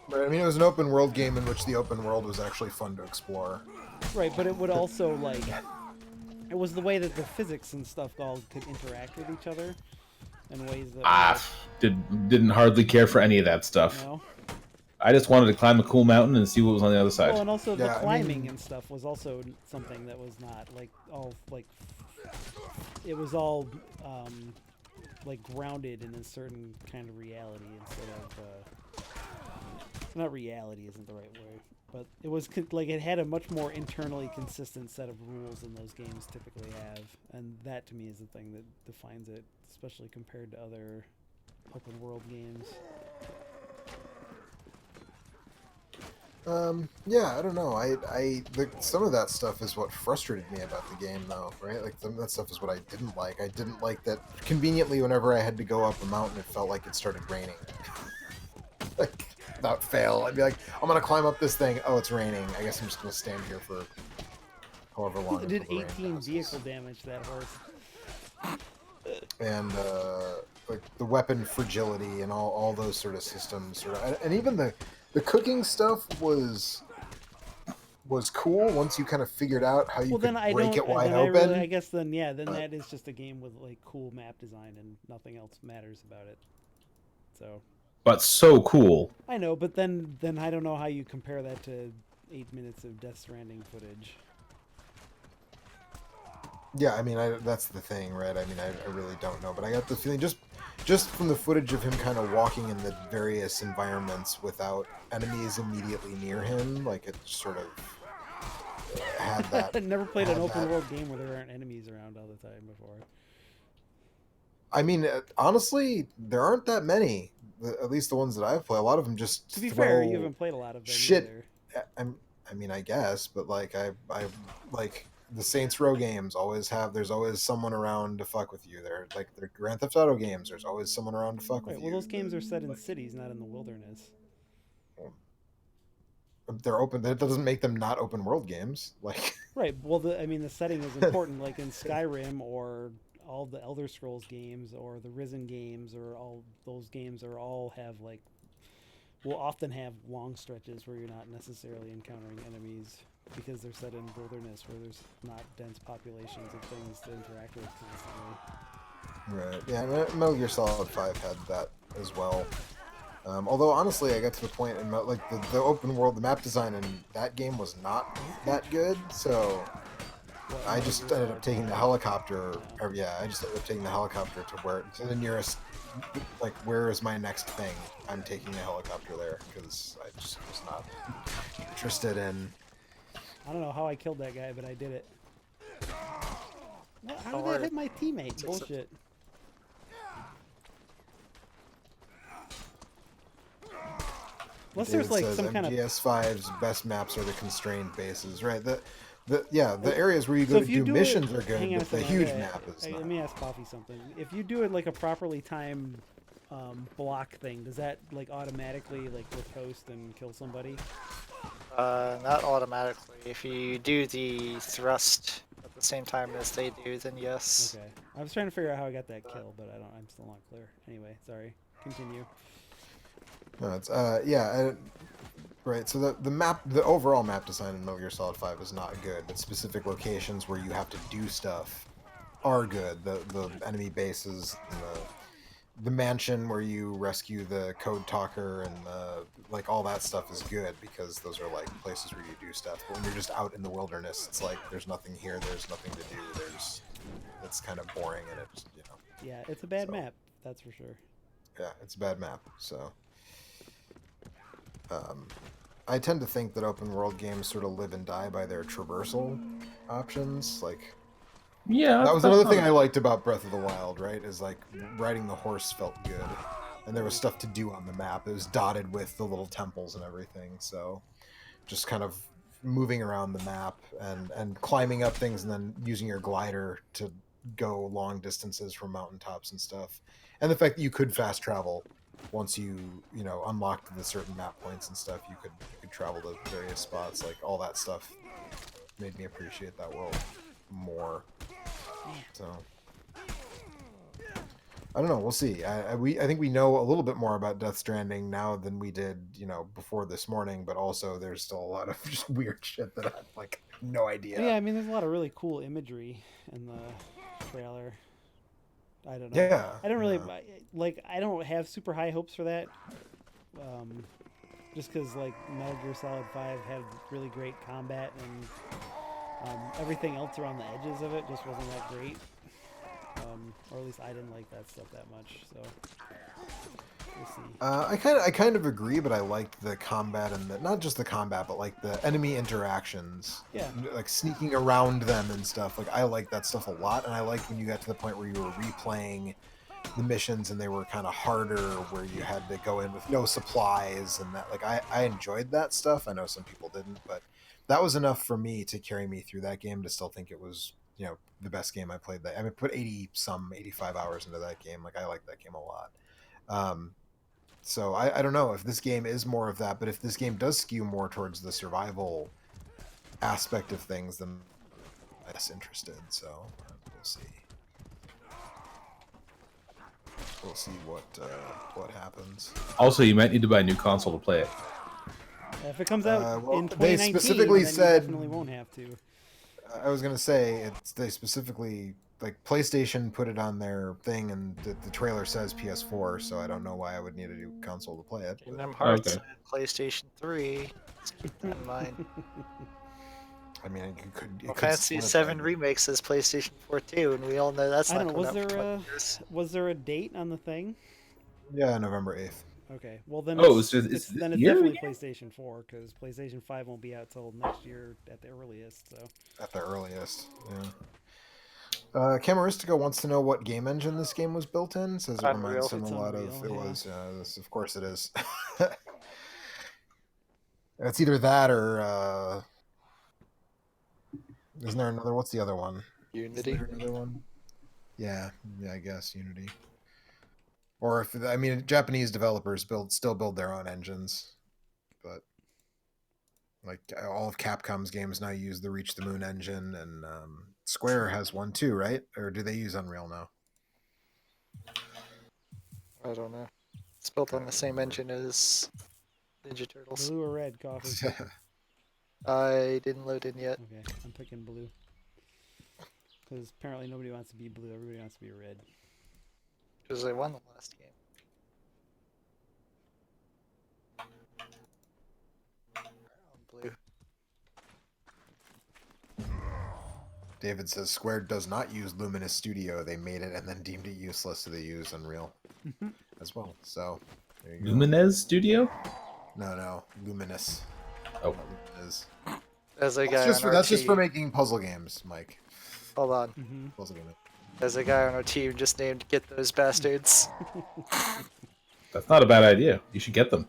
Speaker 1: Right, I mean, it was an open world game in which the open world was actually fun to explore.
Speaker 2: Right, but it would also, like... It was the way that the physics and stuff all could interact with each other in ways that...
Speaker 4: Didn't hardly care for any of that stuff.
Speaker 2: No?
Speaker 4: I just wanted to climb a cool mountain and see what was on the other side.
Speaker 2: Well, and also the climbing and stuff was also something that was not, like, all, like... It was all, like, grounded in a certain kind of reality instead of... not reality isn't the right word, but it was, like, it had a much more internally consistent set of rules than those games typically have, and that, to me, is the thing that defines it, especially compared to other open-world games.
Speaker 1: Yeah, I don't know. Some of that stuff is what frustrated me about the game, though, right? Like, that stuff is what I didn't like. I didn't like that, conveniently, whenever I had to go up a mountain, it felt like it started raining. Like, without fail, I'd be like, I'm gonna climb up this thing. Oh, it's raining. I guess I'm just gonna stand here for however long.
Speaker 2: It did 18 vehicle damage, that horse.
Speaker 1: And, like, the weapon fragility and all those sort of systems. And even the cooking stuff was cool once you kind of figured out how you could break it wide open.
Speaker 2: I guess then that is just a game with, like, cool map design and nothing else matters about it. So.
Speaker 4: But so cool.
Speaker 2: I know, but then I don't know how you compare that to 8 minutes of Death Stranding footage.
Speaker 1: Yeah, I mean, that's the thing, right? I mean, I really don't know, but I got the feeling just from the footage of him kind of walking in the various environments without enemies immediately near him, like it sort of had that.
Speaker 2: I've never played an open world game where there aren't enemies around all the time before.
Speaker 1: I mean, honestly, there aren't that many. At least the ones that I've played. A lot of them just.
Speaker 2: To be fair, you haven't played a lot of them
Speaker 1: shit.
Speaker 2: Either.
Speaker 1: I mean, I guess, but like I like. The Saints Row games there's always someone around to fuck with you. They're like the Grand Theft Auto games. There's always someone around to fuck with you.
Speaker 2: Well, those games are set in cities, not in the wilderness.
Speaker 1: They're open. That doesn't make them not open world games. Like
Speaker 2: right. Well, the setting is important. Like in Skyrim or all the Elder Scrolls games or the Risen games or all those games will often have long stretches where you're not necessarily encountering enemies. Because they're set in wilderness where there's not dense populations of things to interact with constantly.
Speaker 1: Right. Yeah, Metal Gear Solid 5 had that as well. Although, honestly, I got to the point in like the open world, the map design in that game was not that good, so I just ended up taking the helicopter, to the nearest, like, where is my next thing? I'm taking the helicopter there, because I just was not interested in...
Speaker 2: I don't know how I killed that guy, but I did it. What? How
Speaker 3: Don't
Speaker 2: did that
Speaker 3: worry.
Speaker 2: hit my teammate?
Speaker 3: Fix it.
Speaker 2: Bullshit. Unless
Speaker 1: David
Speaker 2: there's like
Speaker 1: says
Speaker 2: some kind of.
Speaker 1: MGS5's best maps are the constrained bases, right? The areas where you
Speaker 2: So
Speaker 1: go to
Speaker 2: if you
Speaker 1: do
Speaker 2: do
Speaker 1: missions
Speaker 2: it,
Speaker 1: are good,
Speaker 2: hang on a
Speaker 1: but the
Speaker 2: second,
Speaker 1: huge
Speaker 2: I gotta-
Speaker 1: map is
Speaker 2: Let
Speaker 1: not.
Speaker 2: me ask Coffee something. If you do it like a properly timed block thing, does that like automatically like riposte and kill somebody?
Speaker 3: Not automatically. If you do the thrust at the same time as they do, then yes.
Speaker 2: Okay. I was trying to figure out how I got that kill, but I'm still not clear. Anyway, sorry. Continue.
Speaker 1: No, it's right. So the overall map design in Metal Gear Solid 5 is not good, but specific locations where you have to do stuff are good. The enemy bases, and the mansion where you rescue the code talker, and like all that stuff is good because those are like places where you do stuff. But when you're just out in the wilderness, it's like there's nothing here, there's nothing to do. It's kind of boring, and it's
Speaker 2: Yeah, it's a bad
Speaker 1: So-
Speaker 2: map. That's for sure.
Speaker 1: yeah, it's a bad map. So. I tend to think that open world games sort of live and die by their traversal options. Like
Speaker 4: Yeah,
Speaker 1: that was
Speaker 4: that's
Speaker 1: another
Speaker 4: not
Speaker 1: thing
Speaker 4: a-
Speaker 1: I liked about Breath of the Wild, right? Is like riding the horse felt good, and there was stuff to do on the map. It was dotted with the little temples and everything. So just kind of moving around the map and climbing up things, and then using your glider to go long distances from mountaintops and stuff, and the fact that you could fast travel once you unlocked the certain map points and stuff, you could travel to various spots. Like all that stuff made me appreciate that world more. So I don't know. We'll see. I think we know a little bit more about Death Stranding now than we did, before this morning. But also, there's still a lot of just weird shit that I've like no idea.
Speaker 2: Yeah, I mean, there's a lot of really cool imagery in the trailer. I don't know.
Speaker 1: Yeah,
Speaker 2: I don't really
Speaker 1: yeah.
Speaker 2: like. I don't have super high hopes for that. Just because like Metal Gear Solid 5 had really great combat, and everything else around the edges of it just wasn't that great. Or at least I didn't like that stuff that much. So we'll see.
Speaker 1: I kind of agree, but I liked the combat and not just the combat, but like the enemy interactions.
Speaker 2: Yeah.
Speaker 1: Like sneaking around them and stuff. Like I like that stuff a lot, and I liked when you got to the point where you were replaying the missions and they were kind of harder, where you had to go in with no supplies and that. Like I enjoyed that stuff. I know some people didn't, but that was enough for me to carry me through that game to still think it was the best game I played. I put 85 hours into that game. Like I like that game a lot. So I don't know if this game is more of that, but if this game does skew more towards the survival aspect of things, then I'm less interested. So we'll see. We'll see what happens.
Speaker 4: Also, you might need to buy a new console to play it.
Speaker 2: If it comes out
Speaker 1: well,
Speaker 2: in
Speaker 1: they
Speaker 2: 2019,
Speaker 1: specifically
Speaker 2: then
Speaker 1: said-
Speaker 2: you definitely won't have to.
Speaker 1: I was gonna say they specifically like PlayStation put it on their thing, and the trailer says PS4, so I don't know why I would need a new console to play it. but-
Speaker 3: Kingdom Hearts
Speaker 4: Okay.
Speaker 3: and PlayStation 3. Let's keep that in mind.
Speaker 1: I mean, you could. It
Speaker 3: Final
Speaker 1: could
Speaker 3: Fantasy
Speaker 1: split,
Speaker 3: 7
Speaker 1: but-
Speaker 3: Remake says PlayStation 4 too, and we all know that's
Speaker 2: I
Speaker 3: not
Speaker 2: don't know.
Speaker 3: coming out for 20 years.
Speaker 2: Was there a date on the thing?
Speaker 1: Yeah, November 8th.
Speaker 2: Okay, well then
Speaker 4: Oh,
Speaker 2: it's,
Speaker 4: so it's
Speaker 2: it's
Speaker 4: this
Speaker 2: then it's
Speaker 4: year
Speaker 2: definitely
Speaker 4: again?
Speaker 2: PlayStation 4 because PlayStation 5 won't be out till next year at the earliest. So
Speaker 1: At the earliest, yeah. Camaristico wants to know what game engine this game was built in. Says it
Speaker 3: Unreal.
Speaker 1: reminds him
Speaker 2: It's
Speaker 1: a lot of.
Speaker 2: Unreal,
Speaker 1: It
Speaker 2: yeah.
Speaker 1: was. This, of course, it is. It's either that or. Isn't there another? What's the other one? Isn't
Speaker 3: Unity.
Speaker 1: there another one? Yeah, I guess Unity. Or if Japanese developers still build their own engines, but like all of Capcom's games now use the Reach the Moon engine, and Square has one too, right? Or do they use Unreal now?
Speaker 3: I don't know. It's built on the same engine as Ninja Turtles.
Speaker 2: blue or red coffee?
Speaker 3: I didn't load in yet.
Speaker 2: Okay, I'm picking blue because apparently nobody wants to be blue. Everybody wants to be red.
Speaker 3: Because I won the last game. Blue.
Speaker 1: David says Square does not use Luminous Studio. They made it and then deemed it useless, so they use Unreal as well. So there you go.
Speaker 4: Luminez Studio?
Speaker 1: No, Luminous.
Speaker 4: Oh.
Speaker 1: Not Luminous.
Speaker 3: As a guy
Speaker 1: That's just
Speaker 3: on
Speaker 1: for
Speaker 3: RT,
Speaker 1: making puzzle games, Mike.
Speaker 3: Hold on.
Speaker 2: Mm-hmm.
Speaker 1: Wasn't gonna.
Speaker 3: There's a guy on our team just named Get Those Bastards.
Speaker 4: That's not a bad idea. You should get them.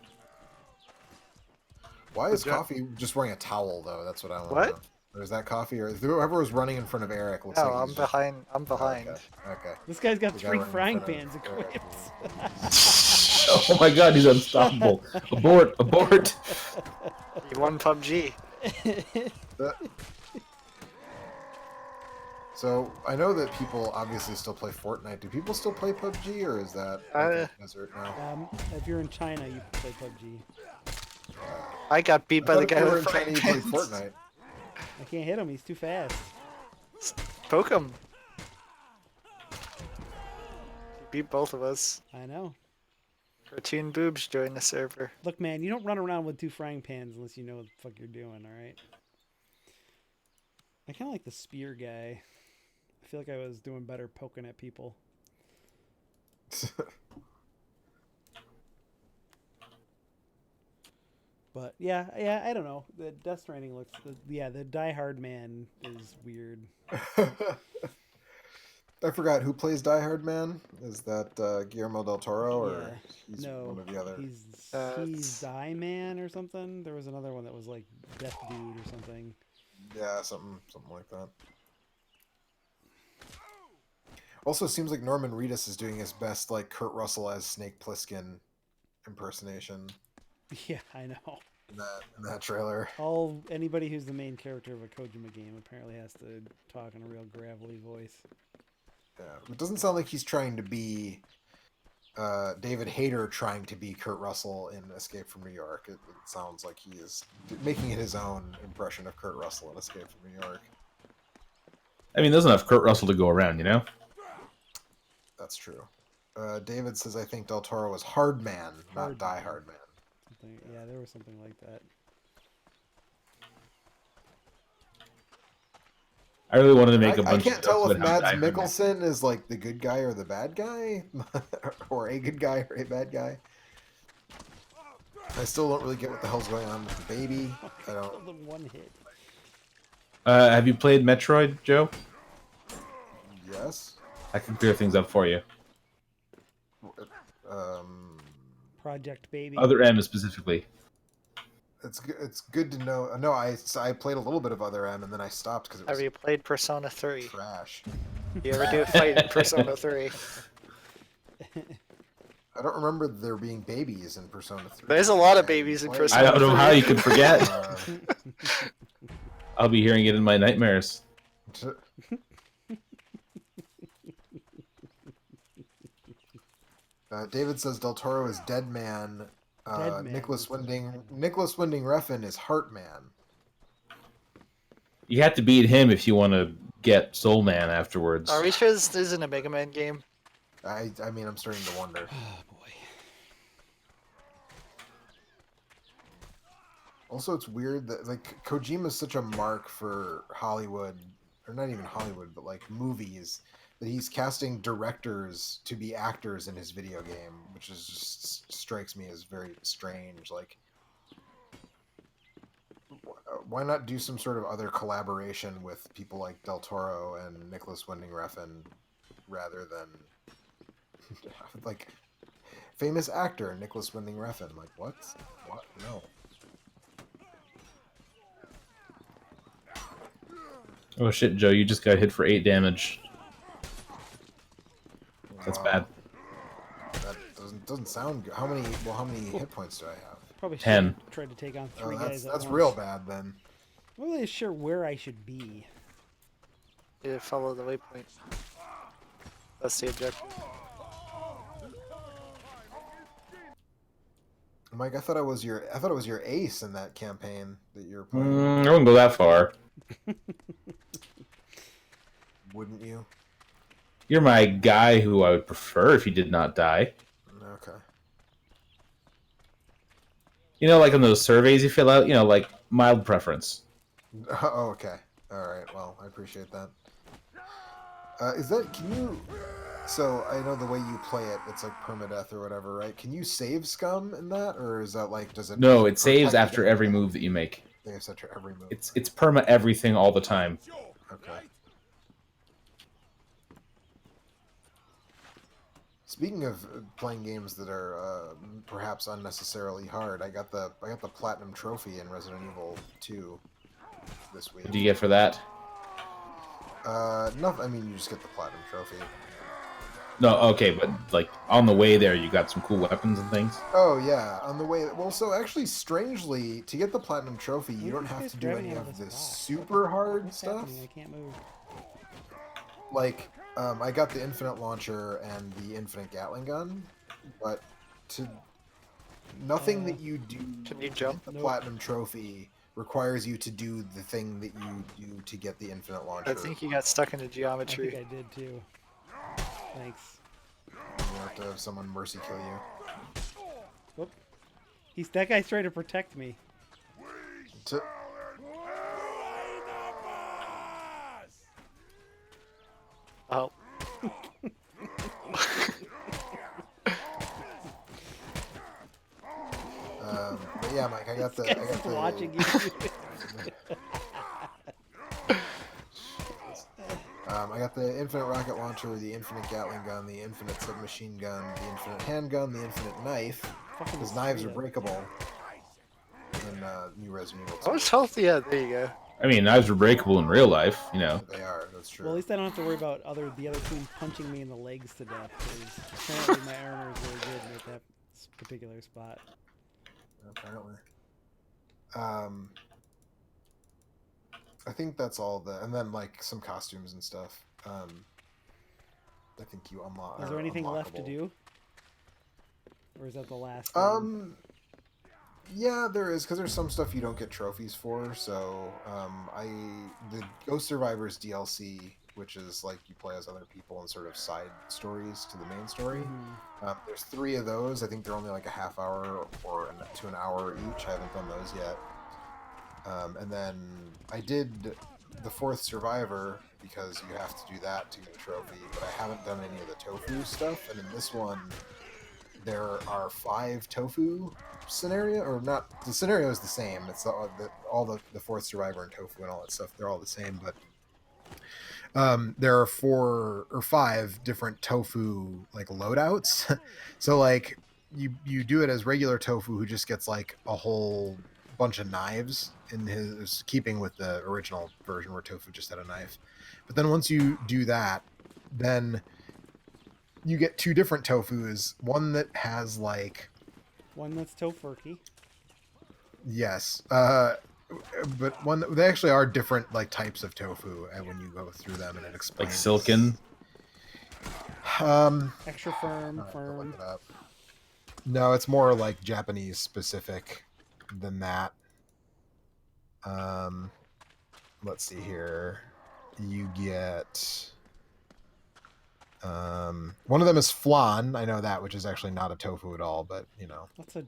Speaker 1: Why is Coffee just wearing a towel though? That's what I want to
Speaker 3: What?
Speaker 1: know. Or is that Coffee, or whoever was running in front of Eric? Looks
Speaker 3: No,
Speaker 1: like
Speaker 3: I'm
Speaker 1: he's
Speaker 3: behind. I'm
Speaker 1: Just...
Speaker 3: behind.
Speaker 1: Okay.
Speaker 2: This guy's got
Speaker 1: The guy
Speaker 2: 3
Speaker 1: running in
Speaker 2: frying
Speaker 1: front of
Speaker 2: pans
Speaker 1: Eric.
Speaker 2: equipped.
Speaker 4: Oh my god, he's unstoppable. Abort, abort.
Speaker 3: You won PUBG.
Speaker 1: So I know that people obviously still play Fortnite. Do people still play PUBG, or is that desert now?
Speaker 2: If you're in China, you play PUBG.
Speaker 3: I got beat
Speaker 1: I
Speaker 3: by
Speaker 1: thought
Speaker 3: the
Speaker 1: if
Speaker 3: guy
Speaker 1: you were
Speaker 3: with
Speaker 1: in China,
Speaker 3: frying
Speaker 1: you played
Speaker 3: pans.
Speaker 1: Fortnite.
Speaker 2: I can't hit him. He's too fast.
Speaker 3: Poke him. You beat both of us.
Speaker 2: I know.
Speaker 3: Cartoon Boobs joined the server.
Speaker 2: Look, man, you don't run around with 2 frying pans unless you know what the fuck you're doing, alright? I kind of like the spear guy. I feel like I was doing better poking at people. But, yeah, I don't know. The Death Stranding looks... the Die Hard man is weird.
Speaker 1: I forgot who plays Die Hard Man. Is that Guillermo del Toro, or
Speaker 2: Yeah.
Speaker 1: he's
Speaker 2: No,
Speaker 1: one of the other?
Speaker 2: he's Die Man or something. There was another one that was like Death Dude or something.
Speaker 1: Yeah, something like that. Also, seems like Norman Reedus is doing his best, like Kurt Russell as Snake Plissken impersonation
Speaker 2: Yeah, I know.
Speaker 1: in that trailer.
Speaker 2: Anybody who's the main character of a Kojima game apparently has to talk in a real gravelly voice.
Speaker 1: Yeah, it doesn't sound like he's trying to be David Hayter trying to be Kurt Russell in Escape from New York. It sounds like he is making it his own impression of Kurt Russell in Escape from New York.
Speaker 4: I mean, there's enough Kurt Russell to go around, you know?
Speaker 1: That's true. David says, I think Del Toro was Hard Man, not
Speaker 2: Hard
Speaker 1: Die
Speaker 2: Man.
Speaker 1: Hard Man.
Speaker 2: Yeah, there was something like that.
Speaker 4: I really wanted to make a
Speaker 1: I
Speaker 4: bunch
Speaker 1: can't
Speaker 4: of
Speaker 1: tell
Speaker 4: jokes
Speaker 1: if
Speaker 4: about how
Speaker 1: Mads
Speaker 4: Die Hard Man-
Speaker 1: Mikkelsen is like the good guy or the bad guy, or a good guy or a bad guy. I still don't really get what the hell's going on with the baby. I don't.
Speaker 2: Killed him 1 hit.
Speaker 4: Have you played Metroid, Joe?
Speaker 1: Yes.
Speaker 4: I can clear things up for you.
Speaker 2: Project Baby.
Speaker 4: Other M specifically.
Speaker 1: It's good to know. No, I played a little bit of Other M and then I stopped because it was
Speaker 3: Have you played Persona 3?
Speaker 1: trash.
Speaker 3: You ever do a fight in Persona 3?
Speaker 1: I don't remember there being babies in Persona 3.
Speaker 3: There's a lot of babies in
Speaker 1: Played-
Speaker 3: Persona
Speaker 4: I don't know how you could forget.
Speaker 1: Uh,
Speaker 4: I'll be hearing it in my nightmares.
Speaker 1: David says Del Toro is Dead Man.
Speaker 2: Dead Man.
Speaker 1: Nicholas Winding Refn is Heart Man.
Speaker 4: You have to beat him if you want to get Soul Man afterwards.
Speaker 3: Are we sure this isn't a Mega Man game?
Speaker 1: I mean, I'm starting to wonder.
Speaker 2: Oh boy.
Speaker 1: Also, it's weird that like Kojima's such a mark for Hollywood, or not even Hollywood, but like movies, that he's casting directors to be actors in his video game, which is just strikes me as very strange. Like, why not do some sort of other collaboration with people like Del Toro and Nicholas Winding Refn, rather than like famous actor Nicholas Winding Refn? Like, what? No.
Speaker 4: Oh shit, Joe, you just got hit for 8 damage. That's
Speaker 1: Wow.
Speaker 4: bad.
Speaker 1: That doesn't sound good. How many hit points do I have?
Speaker 2: Probably should
Speaker 4: 10.
Speaker 2: have tried to take on
Speaker 1: Oh,
Speaker 2: 3 guys at
Speaker 1: that's
Speaker 2: once.
Speaker 1: real bad then.
Speaker 2: I'm not really sure where I should be.
Speaker 3: You follow the waypoint. That's the objective.
Speaker 1: Mike, I thought it was your ace in that campaign that you're playing.
Speaker 4: I wouldn't go that far.
Speaker 1: Wouldn't you?
Speaker 4: You're my guy who I would prefer if he did not die.
Speaker 1: Okay.
Speaker 4: You know, like on those surveys you fill out, you know, like mild preference.
Speaker 1: Oh, okay. All right. Well, I appreciate that. Can you? So I know the way you play it, it's like permadeath or whatever, right? Can you save scum in that, or is that like does it?
Speaker 4: No, it saves
Speaker 1: protect
Speaker 4: after
Speaker 1: against
Speaker 4: every
Speaker 1: that?
Speaker 4: move that you make.
Speaker 1: Saves after every move.
Speaker 4: It's perma everything all the time.
Speaker 1: Okay. Speaking of playing games that are perhaps unnecessarily hard, I got the platinum trophy in Resident Evil 2 this week.
Speaker 4: What do you get for that?
Speaker 1: Nothing. I mean, you just get the platinum trophy.
Speaker 4: No, okay, but like on the way there, you got some cool weapons and things.
Speaker 1: Oh yeah, on the way. Well, so actually, strangely, to get the platinum trophy, you
Speaker 2: What
Speaker 1: don't
Speaker 2: is
Speaker 1: have
Speaker 2: this
Speaker 1: to do
Speaker 2: grabbing
Speaker 1: any
Speaker 2: out
Speaker 1: of
Speaker 2: this
Speaker 1: the
Speaker 2: box?
Speaker 1: super hard
Speaker 2: What's
Speaker 1: stuff.
Speaker 2: happening? I can't move.
Speaker 1: Like, I got the infinite launcher and the infinite Gatling gun, but to nothing that you do
Speaker 3: Can you
Speaker 1: to
Speaker 3: jump?
Speaker 1: get the
Speaker 2: Nope.
Speaker 1: platinum trophy requires you to do the thing that you do to get the infinite launcher.
Speaker 3: I think you got stuck into
Speaker 2: I think
Speaker 3: geometry.
Speaker 2: I did too. Thanks.
Speaker 1: You have to have someone mercy kill you.
Speaker 2: Whoop. That guy's trying to protect me.
Speaker 1: To,
Speaker 3: Oh,
Speaker 1: but yeah, Mike, I got the. I got the
Speaker 2: Watching you.
Speaker 1: I got the infinite rocket launcher, the infinite Gatling gun, the infinite submachine gun, the infinite handgun, the infinite knife.
Speaker 2: Fucking
Speaker 1: Because knives are
Speaker 2: straight up.
Speaker 1: breakable in New Resident Evil 2.
Speaker 3: how much health? Yeah, there you go.
Speaker 4: I mean, knives are breakable in real life, you know.
Speaker 1: They are. That's true.
Speaker 2: Well, at least I don't have to worry about the other team punching me in the legs to death. Because apparently my armor is really good at that particular spot.
Speaker 1: Apparently. I think that's all and then like some costumes and stuff. I think you unlock.
Speaker 2: Is there anything left to
Speaker 1: unlockable.
Speaker 2: do? Or is that the last thing?
Speaker 1: Yeah, there is, because there's some stuff you don't get trophies for. So, the Ghost Survivors DLC, which is like you play as other people and sort of side stories to the main story. There's 3 of those. I think they're only like a half hour to an hour each. I haven't done those yet. And then I did the 4th Survivor because you have to do that to get a trophy, but I haven't done any of the tofu stuff. And in this one, there are 5 tofu scenario, or not. The scenario is the same. It's all the 4th Survivor and tofu and all that stuff. They're all the same, but there are 4 or 5 different tofu like loadouts. So like you do it as regular tofu, who just gets like a whole bunch of knives in his keeping with the original version where tofu just had a knife. But then once you do that, then you get 2 different tofus. One that has like
Speaker 2: One that's tofurkey.
Speaker 1: yes, but they actually are different like types of tofu, and when you go through them, and it explains
Speaker 4: Like silken.
Speaker 2: Extra firm,
Speaker 1: I'll have to
Speaker 2: firm.
Speaker 1: look it up. No, it's more like Japanese specific than that. Let's see here. You get one of them is flan. I know that, which is actually not a tofu at all, but you know.
Speaker 2: That's a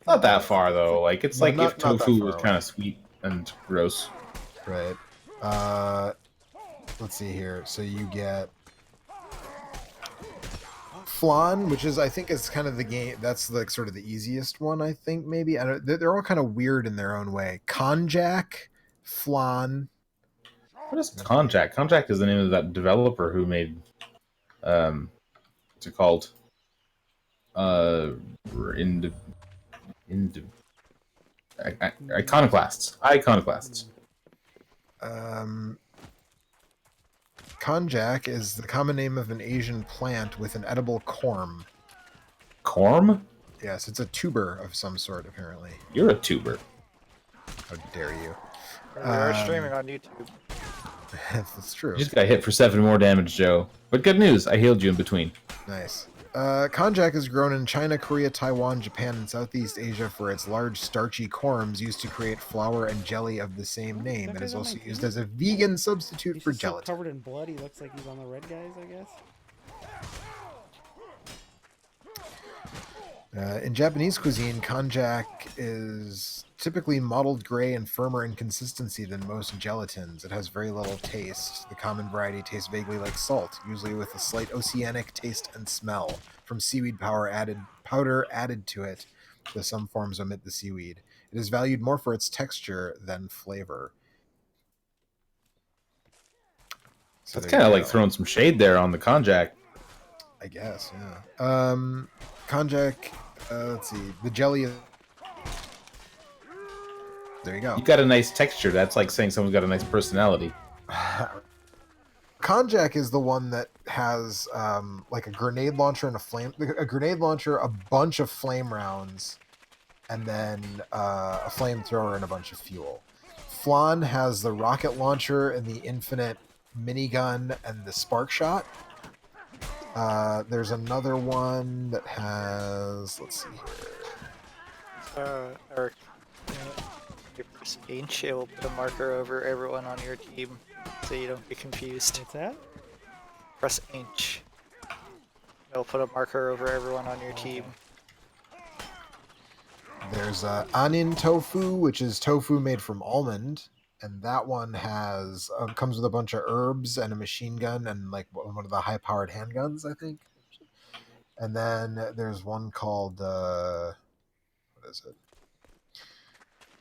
Speaker 4: Not that far though. Like it's
Speaker 1: No,
Speaker 4: like
Speaker 1: not
Speaker 4: if
Speaker 1: that
Speaker 4: tofu
Speaker 1: far
Speaker 4: was
Speaker 1: away.
Speaker 4: kind of sweet and gross.
Speaker 1: Right. Let's see here. So you get flan, which is I think is kind of the game. That's like sort of the easiest one. I think maybe. I don't. They're all kind of weird in their own way. Konjac, flan.
Speaker 4: What is Konjac? Konjac is the name of that developer who made what's it called? Iconoclasts. Iconoclasts.
Speaker 1: Konjac is the common name of an Asian plant with an edible corm.
Speaker 4: Corm?
Speaker 1: Yes, it's a tuber of some sort, apparently.
Speaker 4: You're a tuber.
Speaker 1: How dare you?
Speaker 3: We are streaming on YouTube.
Speaker 1: That's true.
Speaker 4: You just got hit for 7 more damage, Joe. But good news, I healed you in between.
Speaker 1: Nice. Konjac is grown in China, Korea, Taiwan, Japan, and Southeast Asia for its large starchy corms used to create flour and jelly of the same name. It is also used as a vegan substitute
Speaker 2: He's
Speaker 1: for
Speaker 2: just so
Speaker 1: gelatin.
Speaker 2: covered in blood. He looks like he's on the red guys, I guess.
Speaker 1: In Japanese cuisine, konjac is typically mottled gray and firmer in consistency than most gelatins. It has very little taste. The common variety tastes vaguely like salt, usually with a slight oceanic taste and smell from seaweed powder added to it, though some forms omit the seaweed. It is valued more for its texture than flavor. So
Speaker 4: That's
Speaker 1: there
Speaker 4: kind of
Speaker 1: you
Speaker 4: like
Speaker 1: go.
Speaker 4: throwing some shade there on the Konjac.
Speaker 1: I I guess, yeah. Konjac, let's see. The jelly is... There you go.
Speaker 4: You got a nice texture. That's like saying someone's got a nice personality.
Speaker 1: Konjac is the one that has like a grenade launcher and a grenade launcher, a bunch of flame rounds, and then a flamethrower and a bunch of fuel. Flan has the rocket launcher and the infinite minigun and the spark shot. There's another one that has, let's see here.
Speaker 3: Eric, your first inch, it will put a marker over everyone on your team, so you don't get confused.
Speaker 2: What's that?
Speaker 3: Press inch. It'll put a marker over everyone on your team.
Speaker 1: There's anin tofu, which is tofu made from almond, and that one has comes with a bunch of herbs and a machine gun and like one of the high-powered handguns, I think. And then there's one called what is it?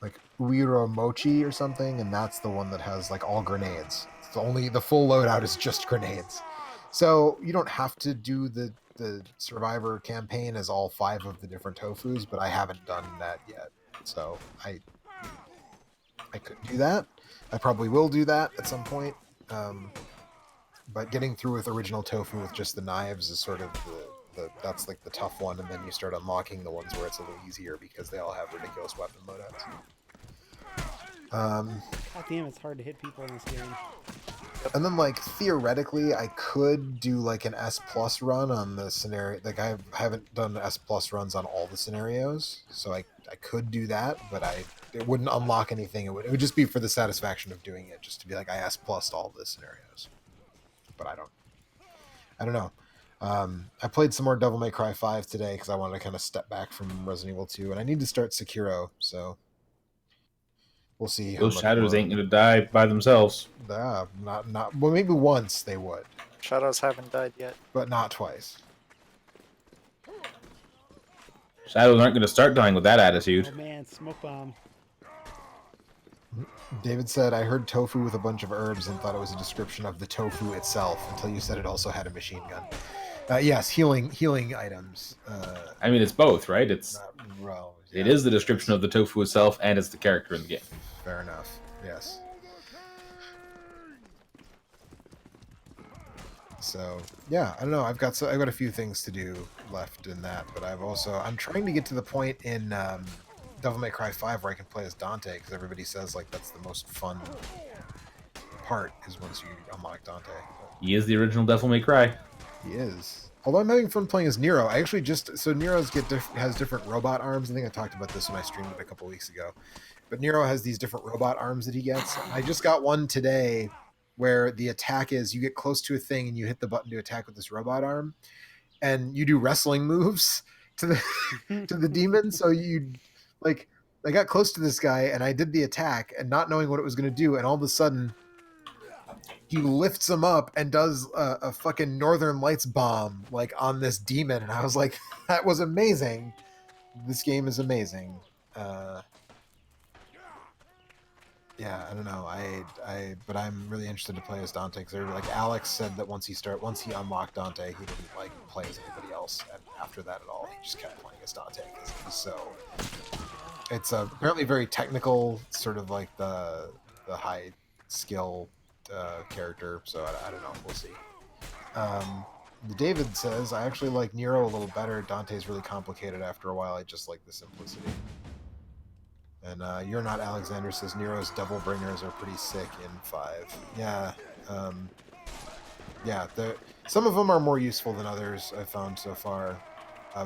Speaker 1: Like Uiro Mochi or something, and that's the one that has like all grenades. It's only the full loadout is just grenades. So you don't have to do the survivor campaign as all 5 of the different tofus, but I haven't done that yet. So I could do that. I probably will do that at some point. But getting through with original tofu with just the knives is sort of that's like the tough one, and then you start unlocking the ones where it's a little easier because they all have ridiculous weapon loadouts.
Speaker 2: God damn, it's hard to hit people in this game.
Speaker 1: And then, like, theoretically, I could do, like, an S plus run on the scenario. Like, I haven't done S plus runs on all the scenarios, so I could do that, but it wouldn't unlock anything. It would just be for the satisfaction of doing it, just to be like, I S plus all the scenarios. But I don't know. I played some more Devil May Cry 5 today because I wanted to kind of step back from Resident Evil 2, and I need to start Sekiro, so we'll see.
Speaker 4: Those shadows ain't gonna die by themselves.
Speaker 1: Well, maybe once they would,
Speaker 3: Shadows haven't died yet.
Speaker 1: but not twice.
Speaker 4: Shadows aren't gonna start dying with that attitude.
Speaker 2: Oh man, smoke bomb.
Speaker 1: David said, I heard tofu with a bunch of herbs and thought it was a description of the tofu itself until you said it also had a machine gun. Yes, healing items.
Speaker 4: I mean, it's both, right? It
Speaker 1: Yeah,
Speaker 4: is the description of the tofu itself, and it's the character in the game.
Speaker 1: fair enough. Yes. So yeah, I don't know. I've got a few things to do left in that, but I'm trying to get to the point in Devil May Cry 5 where I can play as Dante, because everybody says like that's the most fun part is once you unlock Dante.
Speaker 4: He is the original Devil May Cry.
Speaker 1: He is. Although I'm having fun playing as Nero. I actually Nero's has different robot arms. I think I talked about this when I streamed it a couple weeks ago. But Nero has these different robot arms that he gets. I just got one today where the attack is you get close to a thing and you hit the button to attack with this robot arm, and you do wrestling moves to the to the demon. So I got close to this guy and I did the attack and not knowing what it was going to do, and all of a sudden he lifts him up and does a fucking Northern Lights bomb like on this demon, and I was like, that was amazing. This game is amazing. Yeah, I don't know. But I'm really interested to play as Dante because like Alex said that once he unlocked Dante, he didn't like play as anybody else, and after that at all, he just kept playing as Dante because it was so. It's apparently very technical, sort of like the high skill character. So I don't know. We'll see. David says I actually like Nero a little better. Dante's really complicated after a while. I just like the simplicity. And You're Not Alexander says Nero's Devil Bringers are pretty sick in 5. Yeah. Yeah, some of them are more useful than others I've found so far.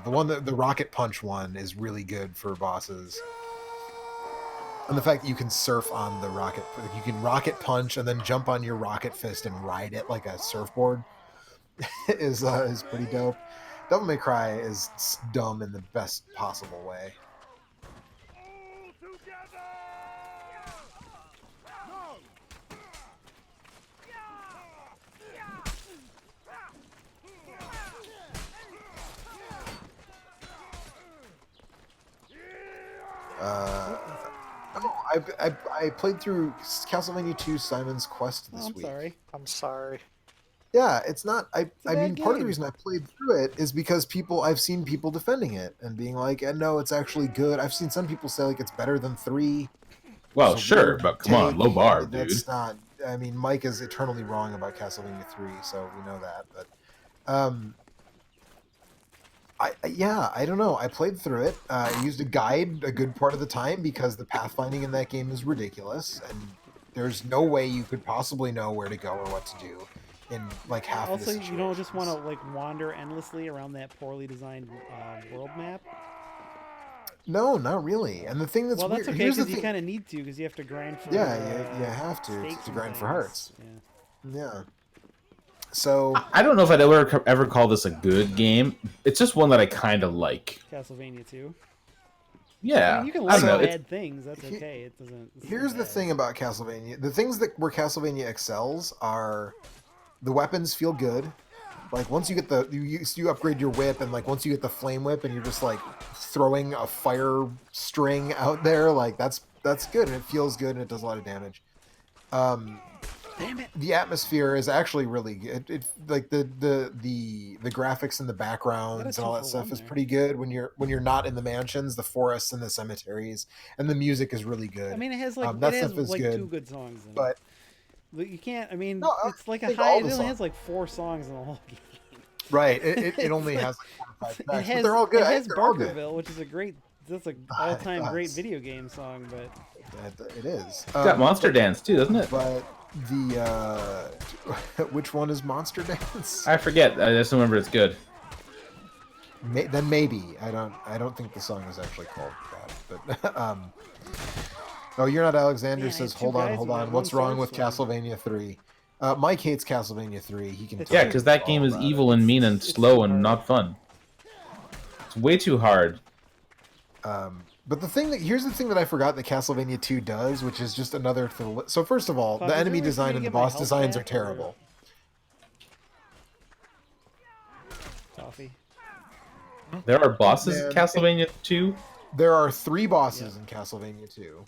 Speaker 1: The Rocket Punch one is really good for bosses. And the fact that you can surf on the rocket, you can rocket punch and then jump on your rocket fist and ride it like a surfboard is pretty dope. Devil May Cry is dumb in the best possible way. I played through Castlevania 2 Simon's Quest this week.
Speaker 2: Sorry.
Speaker 3: I'm sorry.
Speaker 1: Yeah, it's not.
Speaker 2: a
Speaker 1: I
Speaker 2: bad
Speaker 1: mean, part of the
Speaker 2: game.
Speaker 1: reason I played through it is because I've seen people defending it and being like, no, it's actually good. I've seen some people say like it's better than 3, which is
Speaker 4: Well,
Speaker 1: a
Speaker 4: sure,
Speaker 1: weird
Speaker 4: but come on,
Speaker 1: take.
Speaker 4: low bar, dude.
Speaker 1: That's not. I mean, Mike is eternally wrong about Castlevania 3, so we know that. But, yeah, I don't know. I played through it. I used a guide a good part of the time because the pathfinding in that game is ridiculous, and there's no way you could possibly know where to go or what to do in like half of the
Speaker 2: Also,
Speaker 1: situations.
Speaker 2: you don't just want to like wander endlessly around that poorly designed world map.
Speaker 1: No, not really. And the thing that's
Speaker 2: Well, that's
Speaker 1: weird.
Speaker 2: okay
Speaker 1: Here's the
Speaker 2: because you
Speaker 1: thing.
Speaker 2: kind of need to because you have to grind for.
Speaker 1: Yeah, you have
Speaker 2: stakes
Speaker 1: to
Speaker 2: and
Speaker 1: grind for
Speaker 2: things.
Speaker 1: hearts.
Speaker 2: Yeah.
Speaker 1: Yeah. So
Speaker 4: I don't know if I'd ever call this a good game. It's just one that I kind of like.
Speaker 2: Castlevania 2. I
Speaker 4: Yeah,
Speaker 2: mean, you can
Speaker 4: I
Speaker 2: like
Speaker 4: don't know.
Speaker 2: bad things. That's okay. It doesn't. It's
Speaker 1: here's
Speaker 2: not
Speaker 1: the
Speaker 2: bad.
Speaker 1: thing about Castlevania. The things that where Castlevania excels are the weapons feel good. Like once you get you upgrade your whip, and like once you get the flame whip, and you're just like throwing a fire string out there, like that's good, and it feels good, and it does a lot of damage.
Speaker 2: Damn it!
Speaker 1: The atmosphere is actually really good. It like the graphics and the backgrounds and all that
Speaker 2: 2-for-1
Speaker 1: stuff is
Speaker 2: there.
Speaker 1: pretty good when you're not in the mansions, the forests, and the cemeteries, and the music is really good.
Speaker 2: I mean, it has like
Speaker 1: that
Speaker 2: it has
Speaker 1: stuff is
Speaker 2: like
Speaker 1: good,
Speaker 2: 2 good songs in it.
Speaker 1: but
Speaker 2: But you can't. I mean,
Speaker 1: no,
Speaker 2: it's like
Speaker 1: I
Speaker 2: a
Speaker 1: think
Speaker 2: high.
Speaker 1: all
Speaker 2: It
Speaker 1: the
Speaker 2: only
Speaker 1: songs.
Speaker 2: has like 4 songs in the whole game.
Speaker 1: Right. It only
Speaker 2: It's
Speaker 1: has like 4 or 5
Speaker 2: It
Speaker 1: tracks, but
Speaker 2: has.
Speaker 1: they're all good.
Speaker 2: It
Speaker 1: I
Speaker 2: has
Speaker 1: think they're all good.
Speaker 2: Barkerville, which is a great. That's an
Speaker 1: It
Speaker 2: all-time great
Speaker 1: does.
Speaker 2: video game song. But
Speaker 1: It is.
Speaker 4: It's got Monster Dance too, doesn't it?
Speaker 1: But the which one is Monster Dance?
Speaker 4: I forget. I just remember it's good.
Speaker 1: Then maybe I don't think the song is actually called that. But oh, you're not Alexander
Speaker 2: Man, I
Speaker 1: says
Speaker 2: have 2
Speaker 1: hold
Speaker 2: guys
Speaker 1: on.
Speaker 2: who got
Speaker 1: What's
Speaker 2: one
Speaker 1: wrong with
Speaker 2: sword swing.
Speaker 1: Castlevania 3? Mike hates Castlevania 3. He can.
Speaker 2: It's
Speaker 4: Yeah,
Speaker 2: too-
Speaker 4: because that
Speaker 1: all
Speaker 4: game is
Speaker 1: about
Speaker 4: evil and mean and
Speaker 2: It's
Speaker 4: slow
Speaker 2: too
Speaker 4: and
Speaker 2: hard.
Speaker 4: not fun. It's way too hard.
Speaker 1: But here's the thing that I forgot that Castlevania 2 does, which is just another. So first of all,
Speaker 2: Bob,
Speaker 1: the
Speaker 2: is there
Speaker 1: enemy
Speaker 2: a way for me
Speaker 1: design
Speaker 2: to
Speaker 1: and the
Speaker 2: get my
Speaker 1: boss
Speaker 2: health
Speaker 1: designs are
Speaker 2: back, or-
Speaker 1: terrible.
Speaker 2: Toffee.
Speaker 4: There are bosses in
Speaker 1: Man,
Speaker 4: Castlevania 2.
Speaker 1: There are 3 bosses in Castlevania 2,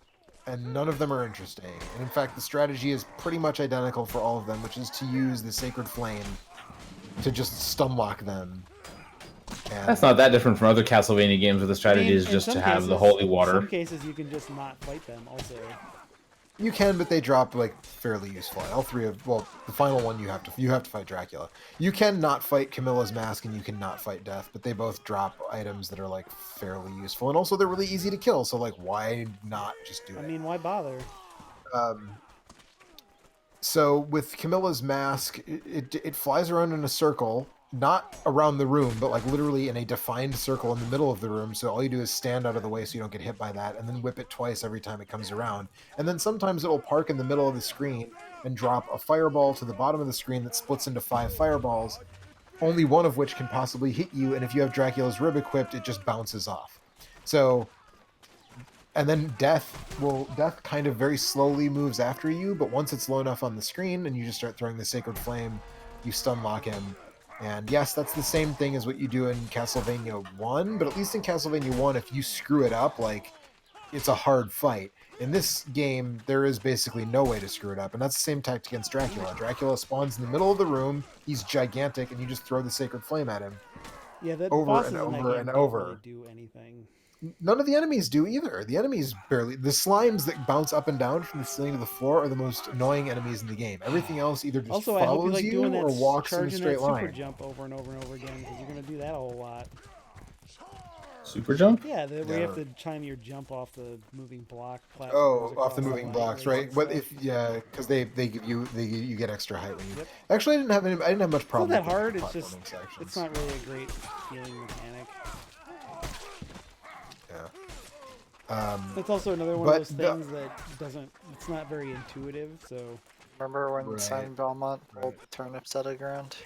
Speaker 1: and none of them are interesting. And in fact, the strategy is pretty much identical for all of them, which is to use the Sacred Flame to just stun lock them. And
Speaker 4: That's not that different from other Castlevania games where the strategy
Speaker 2: I mean,
Speaker 4: is
Speaker 2: in
Speaker 4: just
Speaker 2: some
Speaker 4: to have the
Speaker 2: cases-
Speaker 4: holy
Speaker 2: In
Speaker 4: water.
Speaker 2: some cases, you can just not fight them. Also,
Speaker 1: you can, but they drop like fairly useful. All 3 of the final one you have to fight Dracula. You can not fight Camilla's Mask, and you can not fight Death, but they both drop items that are like fairly useful, and also they're really easy to kill. So like, why not just do it?
Speaker 2: I mean, why bother?
Speaker 1: So with Camilla's Mask, it flies around in a circle, not around the room, but like literally in a defined circle in the middle of the room. So all you do is stand out of the way so you don't get hit by that, and then whip it twice every time it comes around. And then sometimes it'll park in the middle of the screen and drop a fireball to the bottom of the screen that splits into 5 fireballs, only one of which can possibly hit you. And if you have Dracula's Rib equipped, it just bounces off. So... And then Death kind of very slowly moves after you, but once it's low enough on the screen and you just start throwing the Sacred Flame, you stun lock him. And yes, that's the same thing as what you do in Castlevania 1, but at least in Castlevania 1, if you screw it up, like, it's a hard fight. In this game, there is basically no way to screw it up, and that's the same tactic against Dracula. Dracula spawns in the middle of the room, he's gigantic, and you just throw the Sacred Flame at him.
Speaker 2: Yeah, the
Speaker 1: Over
Speaker 2: bosses
Speaker 1: and
Speaker 2: in that
Speaker 1: over
Speaker 2: game
Speaker 1: and
Speaker 2: don't
Speaker 1: over.
Speaker 2: really do anything.
Speaker 1: None of the enemies do either. The enemies barely... The slimes that bounce up and down from the ceiling to the floor are the most annoying enemies in the game. Everything else either just
Speaker 2: Also, I hope you
Speaker 1: follows
Speaker 2: like
Speaker 1: you
Speaker 2: doing that,
Speaker 1: or walks in a
Speaker 2: charging
Speaker 1: straight
Speaker 2: that super
Speaker 1: line.
Speaker 2: jump over and over and over again, because you're gonna do that a whole lot.
Speaker 4: Super jump?
Speaker 2: Yeah, where you have
Speaker 1: Yeah.
Speaker 2: to time your jump off the moving block.
Speaker 1: Oh,
Speaker 2: platforms
Speaker 1: off the
Speaker 2: across
Speaker 1: moving
Speaker 2: line
Speaker 1: blocks,
Speaker 2: ways
Speaker 1: right?
Speaker 2: and
Speaker 1: But
Speaker 2: stuff.
Speaker 1: because they give you get extra height when you.
Speaker 2: Yep.
Speaker 1: Actually, I didn't have much
Speaker 2: It's not
Speaker 1: problem.
Speaker 2: that
Speaker 1: with the
Speaker 2: hard. It's just
Speaker 1: platforming sections.
Speaker 2: it's not really a great feeling mechanic.
Speaker 1: Yeah.
Speaker 2: It's also another one
Speaker 1: But
Speaker 2: of those
Speaker 1: the-
Speaker 2: things that doesn't. It's not very intuitive. So
Speaker 3: Remember when
Speaker 1: Right.
Speaker 3: Simon Belmont pulled
Speaker 1: Right.
Speaker 3: the turnips out of the ground?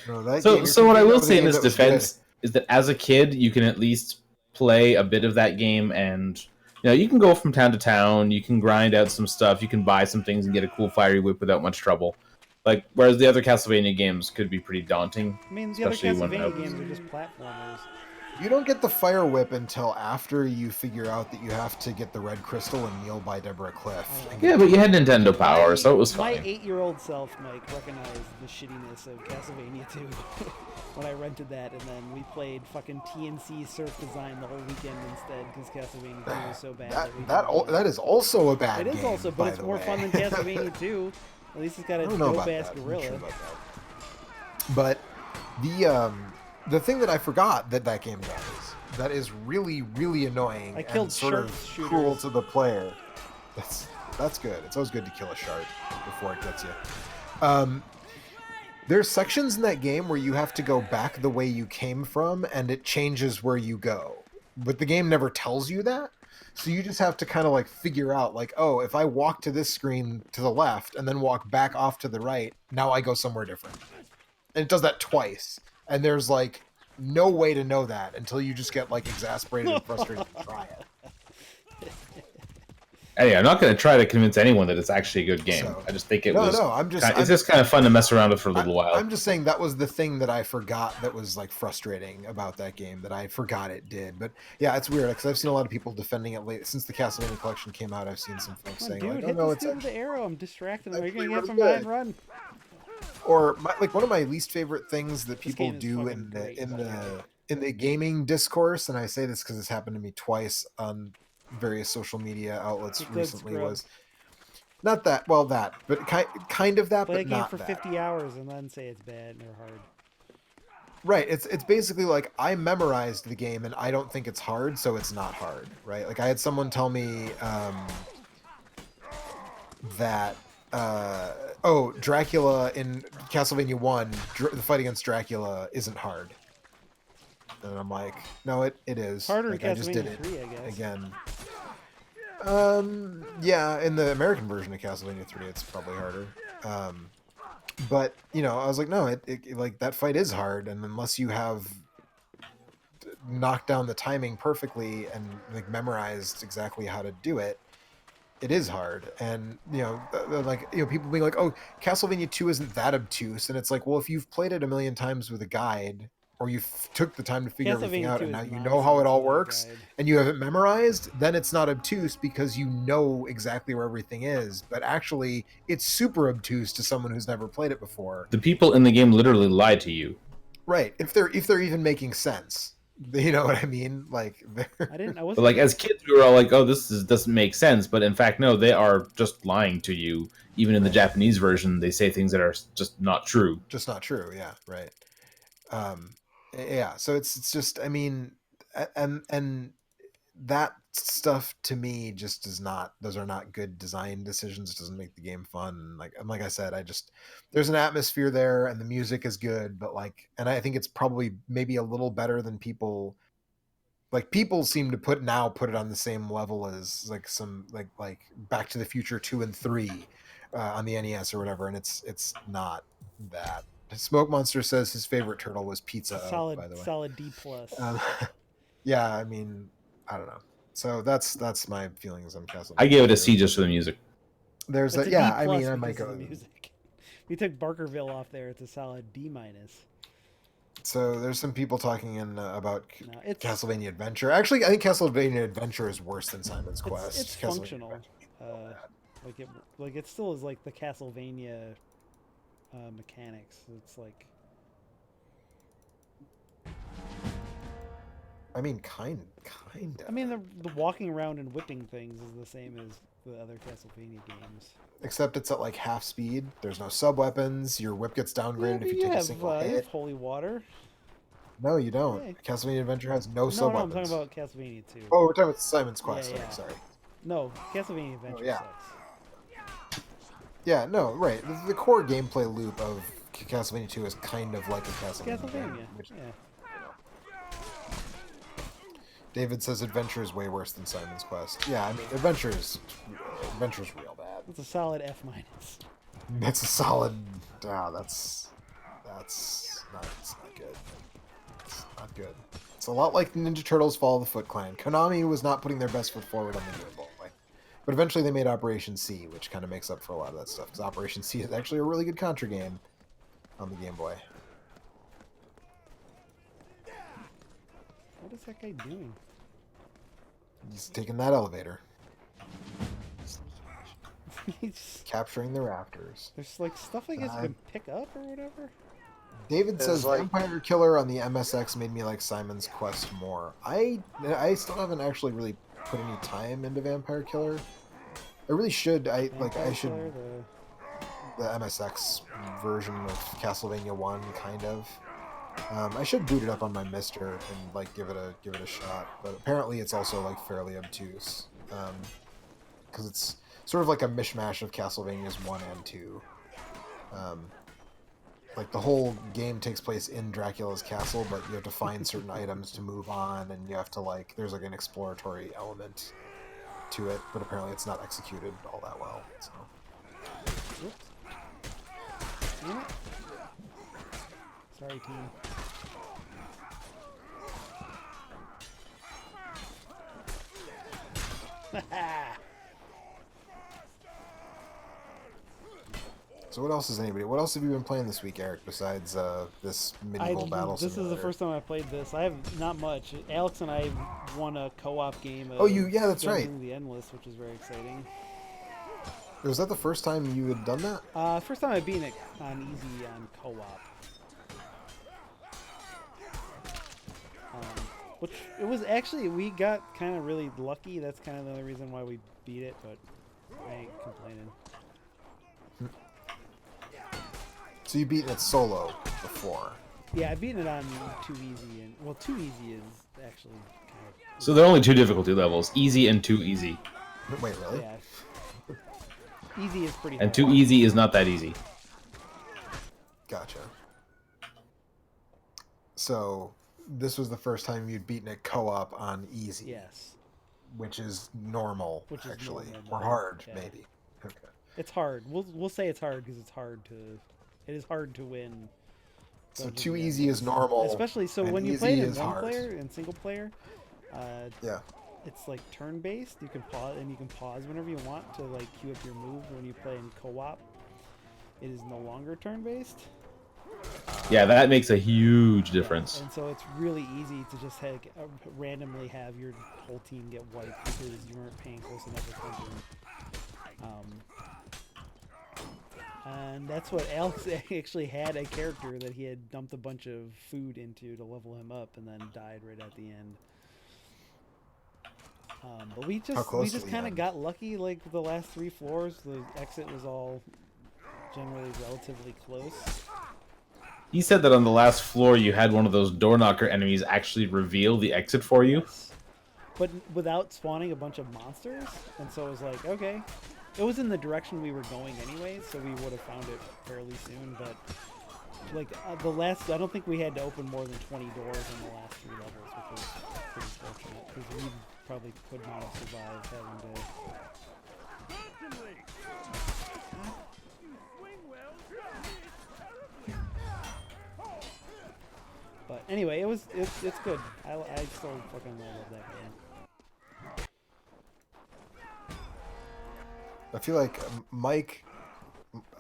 Speaker 1: No, that
Speaker 4: So,
Speaker 1: game-
Speaker 4: so what I
Speaker 1: you're
Speaker 4: will
Speaker 1: thinking
Speaker 4: say
Speaker 1: of
Speaker 4: in
Speaker 1: the
Speaker 4: this
Speaker 1: game that was good.
Speaker 4: defense is that as a kid, you can at least play a bit of that game, and you can go from town to town, you can grind out some stuff, you can buy some things and get a cool fiery whip without much trouble. Like whereas the other Castlevania games could be pretty daunting.
Speaker 2: I mean, the other
Speaker 4: Especially when
Speaker 2: Castlevania
Speaker 4: I was-
Speaker 2: games are just platformers.
Speaker 1: You don't get the fire whip until after you figure out that you have to get the red crystal and kneel by Deborah Cliff. And
Speaker 4: Yeah, but you had Nintendo Power, so it was
Speaker 2: My
Speaker 4: fine.
Speaker 2: 8-year-old self, Mike, recognized the shittiness of Castlevania 2 when I rented that, and then we played fucking TNC Surf Design the whole weekend instead because Castlevania 2 was so bad.
Speaker 1: that is also a bad
Speaker 2: It
Speaker 1: game.
Speaker 2: is also, but it's more fun than Castlevania 2. At least it's got a dope-ass gorilla.
Speaker 1: But the thing that I forgot that game does that is really, really annoying and sort of cruel to the player. That's good. It's always good to kill a shark before it gets you. There's sections in that game where you have to go back the way you came from, and it changes where you go. But the game never tells you that. So you just have to kind of like figure out like, oh, if I walk to this screen to the left and then walk back off to the right, now I go somewhere different. And it does that twice. And there's like no way to know that until you just get like exasperated and frustrated and try it.
Speaker 4: Hey, I'm not going to try to convince anyone that it's actually a good game.
Speaker 1: So,
Speaker 4: I just think it's just kind of fun to mess around with for a little while.
Speaker 1: I'm just saying that was the thing that I forgot that was like frustrating about that game that I forgot it did. But yeah, it's weird because I've seen a lot of people defending it late since the Castlevania collection came out. I've seen some folks saying
Speaker 2: dude,
Speaker 1: like,
Speaker 2: "Oh no, it's with the arrow. I'm distracting them. Are you gonna get from behind run?"
Speaker 1: Or like one of my least favorite things that people do in the gaming discourse, and I say this because it's happened to me twice on various social media outlets recently, was not that but kind of that,
Speaker 2: play
Speaker 1: but
Speaker 2: a game
Speaker 1: not
Speaker 2: for
Speaker 1: that.
Speaker 2: 50 hours and then say it's bad or hard.
Speaker 1: Right, it's basically like I memorized the game and I don't think it's hard, so it's not hard, right? Like I had someone tell me that Dracula in Castlevania 1, the fight against Dracula isn't hard. And I'm like, no, it is.
Speaker 2: Harder
Speaker 1: like,
Speaker 2: in
Speaker 1: I just did it
Speaker 2: 3, I guess.
Speaker 1: again. Yeah, in the American version of Castlevania 3, it's probably harder. But you know, I was like, no, it like that fight is hard, and unless you have knocked down the timing perfectly and like memorized exactly how to do it, it is hard. And you know, like people being like, oh, Castlevania 2 isn't that obtuse, and it's like, well, if you've played it a million times with a guide, or you took the time to figure everything out, and now you know how it all works, and you have it memorized, then it's not obtuse because you know exactly where everything is. But actually, it's super obtuse to someone who's never played it before.
Speaker 4: The people in the game literally lie to you.
Speaker 1: Right. If they're even making sense. You know what I mean? Like,
Speaker 4: but like as kids, we were all like, "Oh, doesn't make sense." But in fact, no, they are just lying to you. Even in the Japanese version, they say things that are just not true.
Speaker 1: Just not true. Yeah. Right. Yeah. So it's just, I mean, and that stuff to me just does not. Those are not good design decisions. It doesn't make the game fun. Like I said, there's an atmosphere there, and the music is good, but like, and I think it's probably maybe a little better than people. Like people seem to put it on the same level as like some like Back to the Future 2 and 3 on the NES or whatever, and it's not that. Smoke Monster says his favorite turtle was Pizza.
Speaker 2: Solid,
Speaker 1: by the way.
Speaker 2: solid D+.
Speaker 1: Yeah, I mean, I don't know. So that's my feelings on Castlevania.
Speaker 4: I gave it a C just for the music.
Speaker 1: There's
Speaker 2: it's
Speaker 1: a yeah.
Speaker 2: D+
Speaker 1: I mean, I might go.
Speaker 2: The music. We took Barkerville off there. It's a solid D-.
Speaker 1: So there's some people talking about Castlevania Adventure. Actually, I think Castlevania Adventure is worse than Simon's Quest.
Speaker 2: It's functional. Like it still is like the Castlevania mechanics. It's like.
Speaker 1: I mean, kind of.
Speaker 2: I mean, the walking around and whipping things is the same as the other Castlevania games.
Speaker 1: Except it's at like half speed. There's no sub weapons. Your whip gets downgraded if you take a single hit.
Speaker 2: You have holy water.
Speaker 1: No, you don't. Yeah. Castlevania Adventure has no sub weapons.
Speaker 2: I'm talking about Castlevania 2.
Speaker 1: Oh, we're talking about Simon's Quest. Yeah. Sorry.
Speaker 2: No, Castlevania Adventure sucks.
Speaker 1: Yeah, no, right. The core gameplay loop of Castlevania 2 is kind of like a Castlevania game. Which, David says Adventure is way worse than Simon's Quest. Yeah, I mean, Adventure's real bad.
Speaker 2: It's a solid F-.
Speaker 1: It's a solid. That's not good. It's not good. It's a lot like Ninja Turtles: Fall of the Foot Clan. Konami was not putting their best foot forward on the Game Boy. But eventually they made Operation C, which kind of makes up for a lot of that stuff. Because Operation C is actually a really good Contra game on the Game Boy.
Speaker 2: What is that guy doing?
Speaker 1: He's taking that elevator,
Speaker 2: He's,
Speaker 1: capturing the rafters.
Speaker 2: there's like stuff I guess you can pick up or whatever.
Speaker 1: David
Speaker 3: There's
Speaker 1: says
Speaker 3: like-
Speaker 1: Vampire Killer on the MSX made me like Simon's Quest more. I still haven't actually really put any time into Vampire Killer. I really should. I
Speaker 2: Vampire
Speaker 1: should.
Speaker 2: Killer,
Speaker 1: The MSX version of Castlevania 1, kind of. I should boot it up on my Mister and like give it a shot. But apparently it's also like fairly obtuse, because it's sort of like a mishmash of Castlevanias 1 and 2. Like the whole game takes place in Dracula's castle, but you have to find certain items to move on, and you have to like there's like an exploratory element to it, but apparently it's not executed all that well. So.
Speaker 2: Whoops. Damn it. Sorry, team.
Speaker 1: So what else is anybody? What else have you been playing this week, Eric? Besides this medieval battle
Speaker 2: This is the
Speaker 1: simulator?
Speaker 2: first time I played this. I have not much. Alex and I won a co-op game. Of
Speaker 1: Oh, yeah, that's right.
Speaker 2: Dungeons of the Endless, which is very exciting.
Speaker 1: Was that the first time you had done that?
Speaker 2: First time I've been it on easy on co-op. Which it was actually, we got kind of really lucky. That's kind of the only reason why we beat it, but I ain't complaining.
Speaker 1: So you've beaten it solo before.
Speaker 2: Yeah, I've beaten it on too easy, and well, too easy is actually kind of.
Speaker 4: So there are only two difficulty levels: easy and too easy.
Speaker 1: Wait, really?
Speaker 2: Yeah. Easy is pretty.
Speaker 4: And
Speaker 2: hard.
Speaker 4: too easy is not that easy.
Speaker 1: Gotcha. So this was the first time you'd beaten it co-op on easy.
Speaker 2: Yes.
Speaker 1: Which is normal,
Speaker 2: Which is
Speaker 1: actually,
Speaker 2: normal,
Speaker 1: or hard,
Speaker 2: yeah.
Speaker 1: maybe. Okay.
Speaker 2: It's hard. We'll say it's hard because it's hard to. It is hard to win.
Speaker 1: So
Speaker 2: Dungeons
Speaker 1: too
Speaker 2: and
Speaker 1: easy is
Speaker 2: Dragons.
Speaker 1: normal.
Speaker 2: Especially so
Speaker 1: and
Speaker 2: when you
Speaker 1: easy
Speaker 2: play it in
Speaker 1: is
Speaker 2: one
Speaker 1: hard.
Speaker 2: player and single player.
Speaker 1: Yeah.
Speaker 2: It's like turn-based. You can pause and you can pause whenever you want to like queue up your move. When you play in co-op, it is no longer turn-based.
Speaker 4: Yeah, that makes a huge difference.
Speaker 2: And so it's really easy to just randomly have your whole team get wiped because you weren't paying close enough attention. And that's what Alex actually had a character that he had dumped a bunch of food into to level him up, and then died right at the end. But we
Speaker 1: close to
Speaker 2: just
Speaker 1: the
Speaker 2: kind of
Speaker 1: end?
Speaker 2: got lucky. Like the last 3 floors, the exit was all generally relatively close.
Speaker 4: He said that on the last floor you had one of those door knocker enemies actually reveal the exit for you.
Speaker 2: Yes. But without spawning a bunch of monsters, and so it was like, okay. It was in the direction we were going anyway, so we would have found it fairly soon, but like the last, I don't think we had to open more than 20 doors in the last 3 levels, which was pretty fortunate, because we probably could not have survived having to... But anyway, it's good. I still fucking love that game.
Speaker 1: I feel like Mike.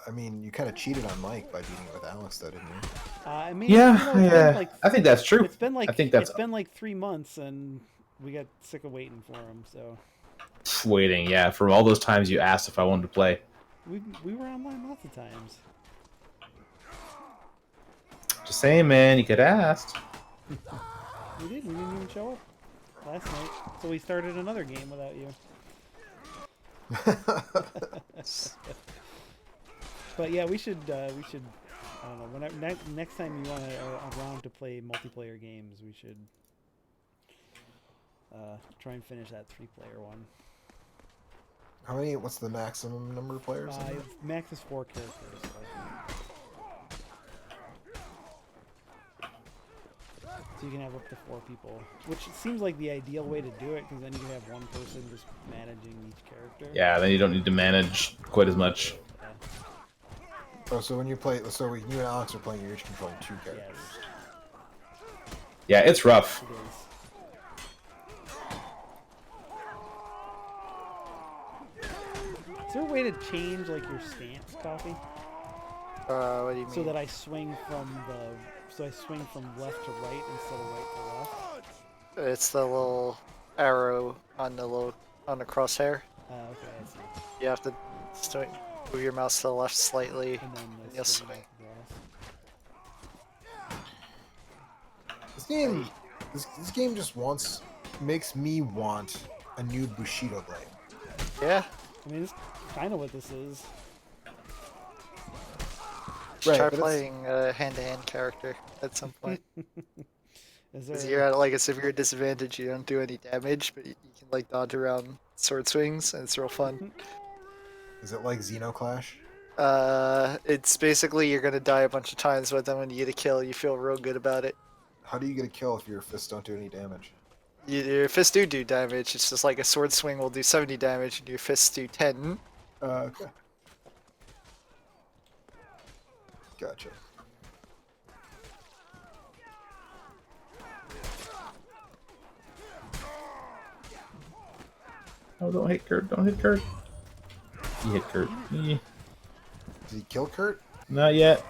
Speaker 1: I mean, you kind of cheated on Mike by beating it with Alex, though, didn't you?
Speaker 2: I mean,
Speaker 4: Yeah,
Speaker 2: it's been
Speaker 4: yeah.
Speaker 2: like,
Speaker 4: I think that's true.
Speaker 2: it's been like
Speaker 4: I think that's
Speaker 2: it's been like 3 months, and we got sick of waiting for him. So
Speaker 4: waiting. Yeah, for all those times you asked if I wanted to play.
Speaker 2: we were online lots of times.
Speaker 4: Just saying, man. You could have asked.
Speaker 2: We didn't. You didn't even show up last night, so we started another game without you. But yeah, we should. I don't know. Whenever, next time you want a round to play multiplayer games, we should try and finish that 3-player one.
Speaker 1: How many? What's the maximum number of players? in there?
Speaker 2: Max is 4 characters. So you can have up to 4 people, which seems like the ideal way to do it, because then you can have one person just managing each character.
Speaker 4: Yeah, then you don't need to manage quite as much.
Speaker 2: Yeah.
Speaker 1: Oh, so when you play, so you and Alex are playing, you're each controlling 2 characters.
Speaker 4: Yeah, it's rough.
Speaker 2: It is. Is there a way to change like your stance, Coffee?
Speaker 3: What do you mean?
Speaker 2: So that I swing from left to right instead of right to left?
Speaker 3: It's the little arrow on the crosshair.
Speaker 2: Okay, I see.
Speaker 3: You have to move your mouse to the left slightly,
Speaker 2: And then
Speaker 3: and
Speaker 2: the
Speaker 3: you'll
Speaker 2: swing
Speaker 3: swing.
Speaker 2: across.
Speaker 1: This game just makes me want a new Bushido blade.
Speaker 3: Yeah.
Speaker 2: I mean, it's kind of what this is.
Speaker 3: Try
Speaker 1: but it's-
Speaker 3: playing a hand-to-hand character at some point.
Speaker 2: Is
Speaker 3: Because
Speaker 2: there?
Speaker 3: you're at like a severe disadvantage, you don't do any damage, but you can like dodge around sword swings, and it's real fun.
Speaker 1: Is it like Xenoclash?
Speaker 3: It's basically you're gonna die a bunch of times, but then when you get a kill, you feel real good about it.
Speaker 1: How do you get a kill if your fists don't do any damage?
Speaker 3: Your fists do damage. It's just like a sword swing will do 70 damage, and your fists do 10.
Speaker 1: Okay. Gotcha.
Speaker 4: Oh, don't hit Kurt. Don't hit Kurt. He hit Kurt.
Speaker 1: Did he kill Kurt?
Speaker 4: Not yet.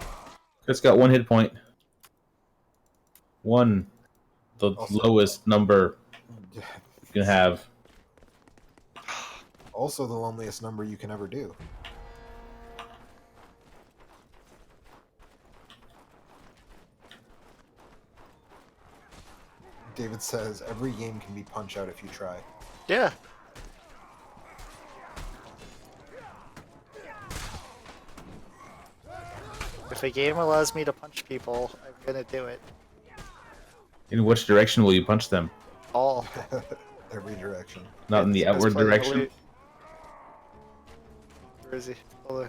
Speaker 4: Kurt's got 1 hit point. 1. The
Speaker 1: Also-
Speaker 4: lowest number you can have.
Speaker 1: Also the loneliest number you can ever do. David says every game can be punch out if you try.
Speaker 3: Yeah. If a game allows me to punch people, I'm gonna do it.
Speaker 4: In which direction will you punch them?
Speaker 3: All.
Speaker 1: Every direction.
Speaker 4: Not in the
Speaker 3: I was
Speaker 4: outward
Speaker 3: playing the
Speaker 4: direction?
Speaker 3: loot. Where is he? Hold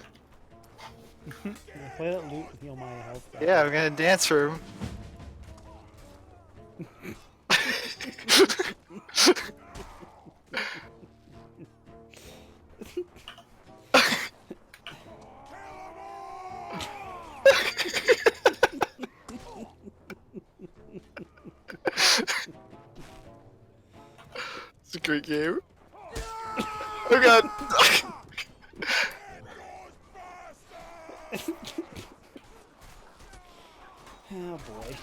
Speaker 3: on.
Speaker 2: Play that loot, heal my health back.
Speaker 3: Yeah, I'm gonna dance for him. It's a great game. Oh god.
Speaker 2: Oh boy.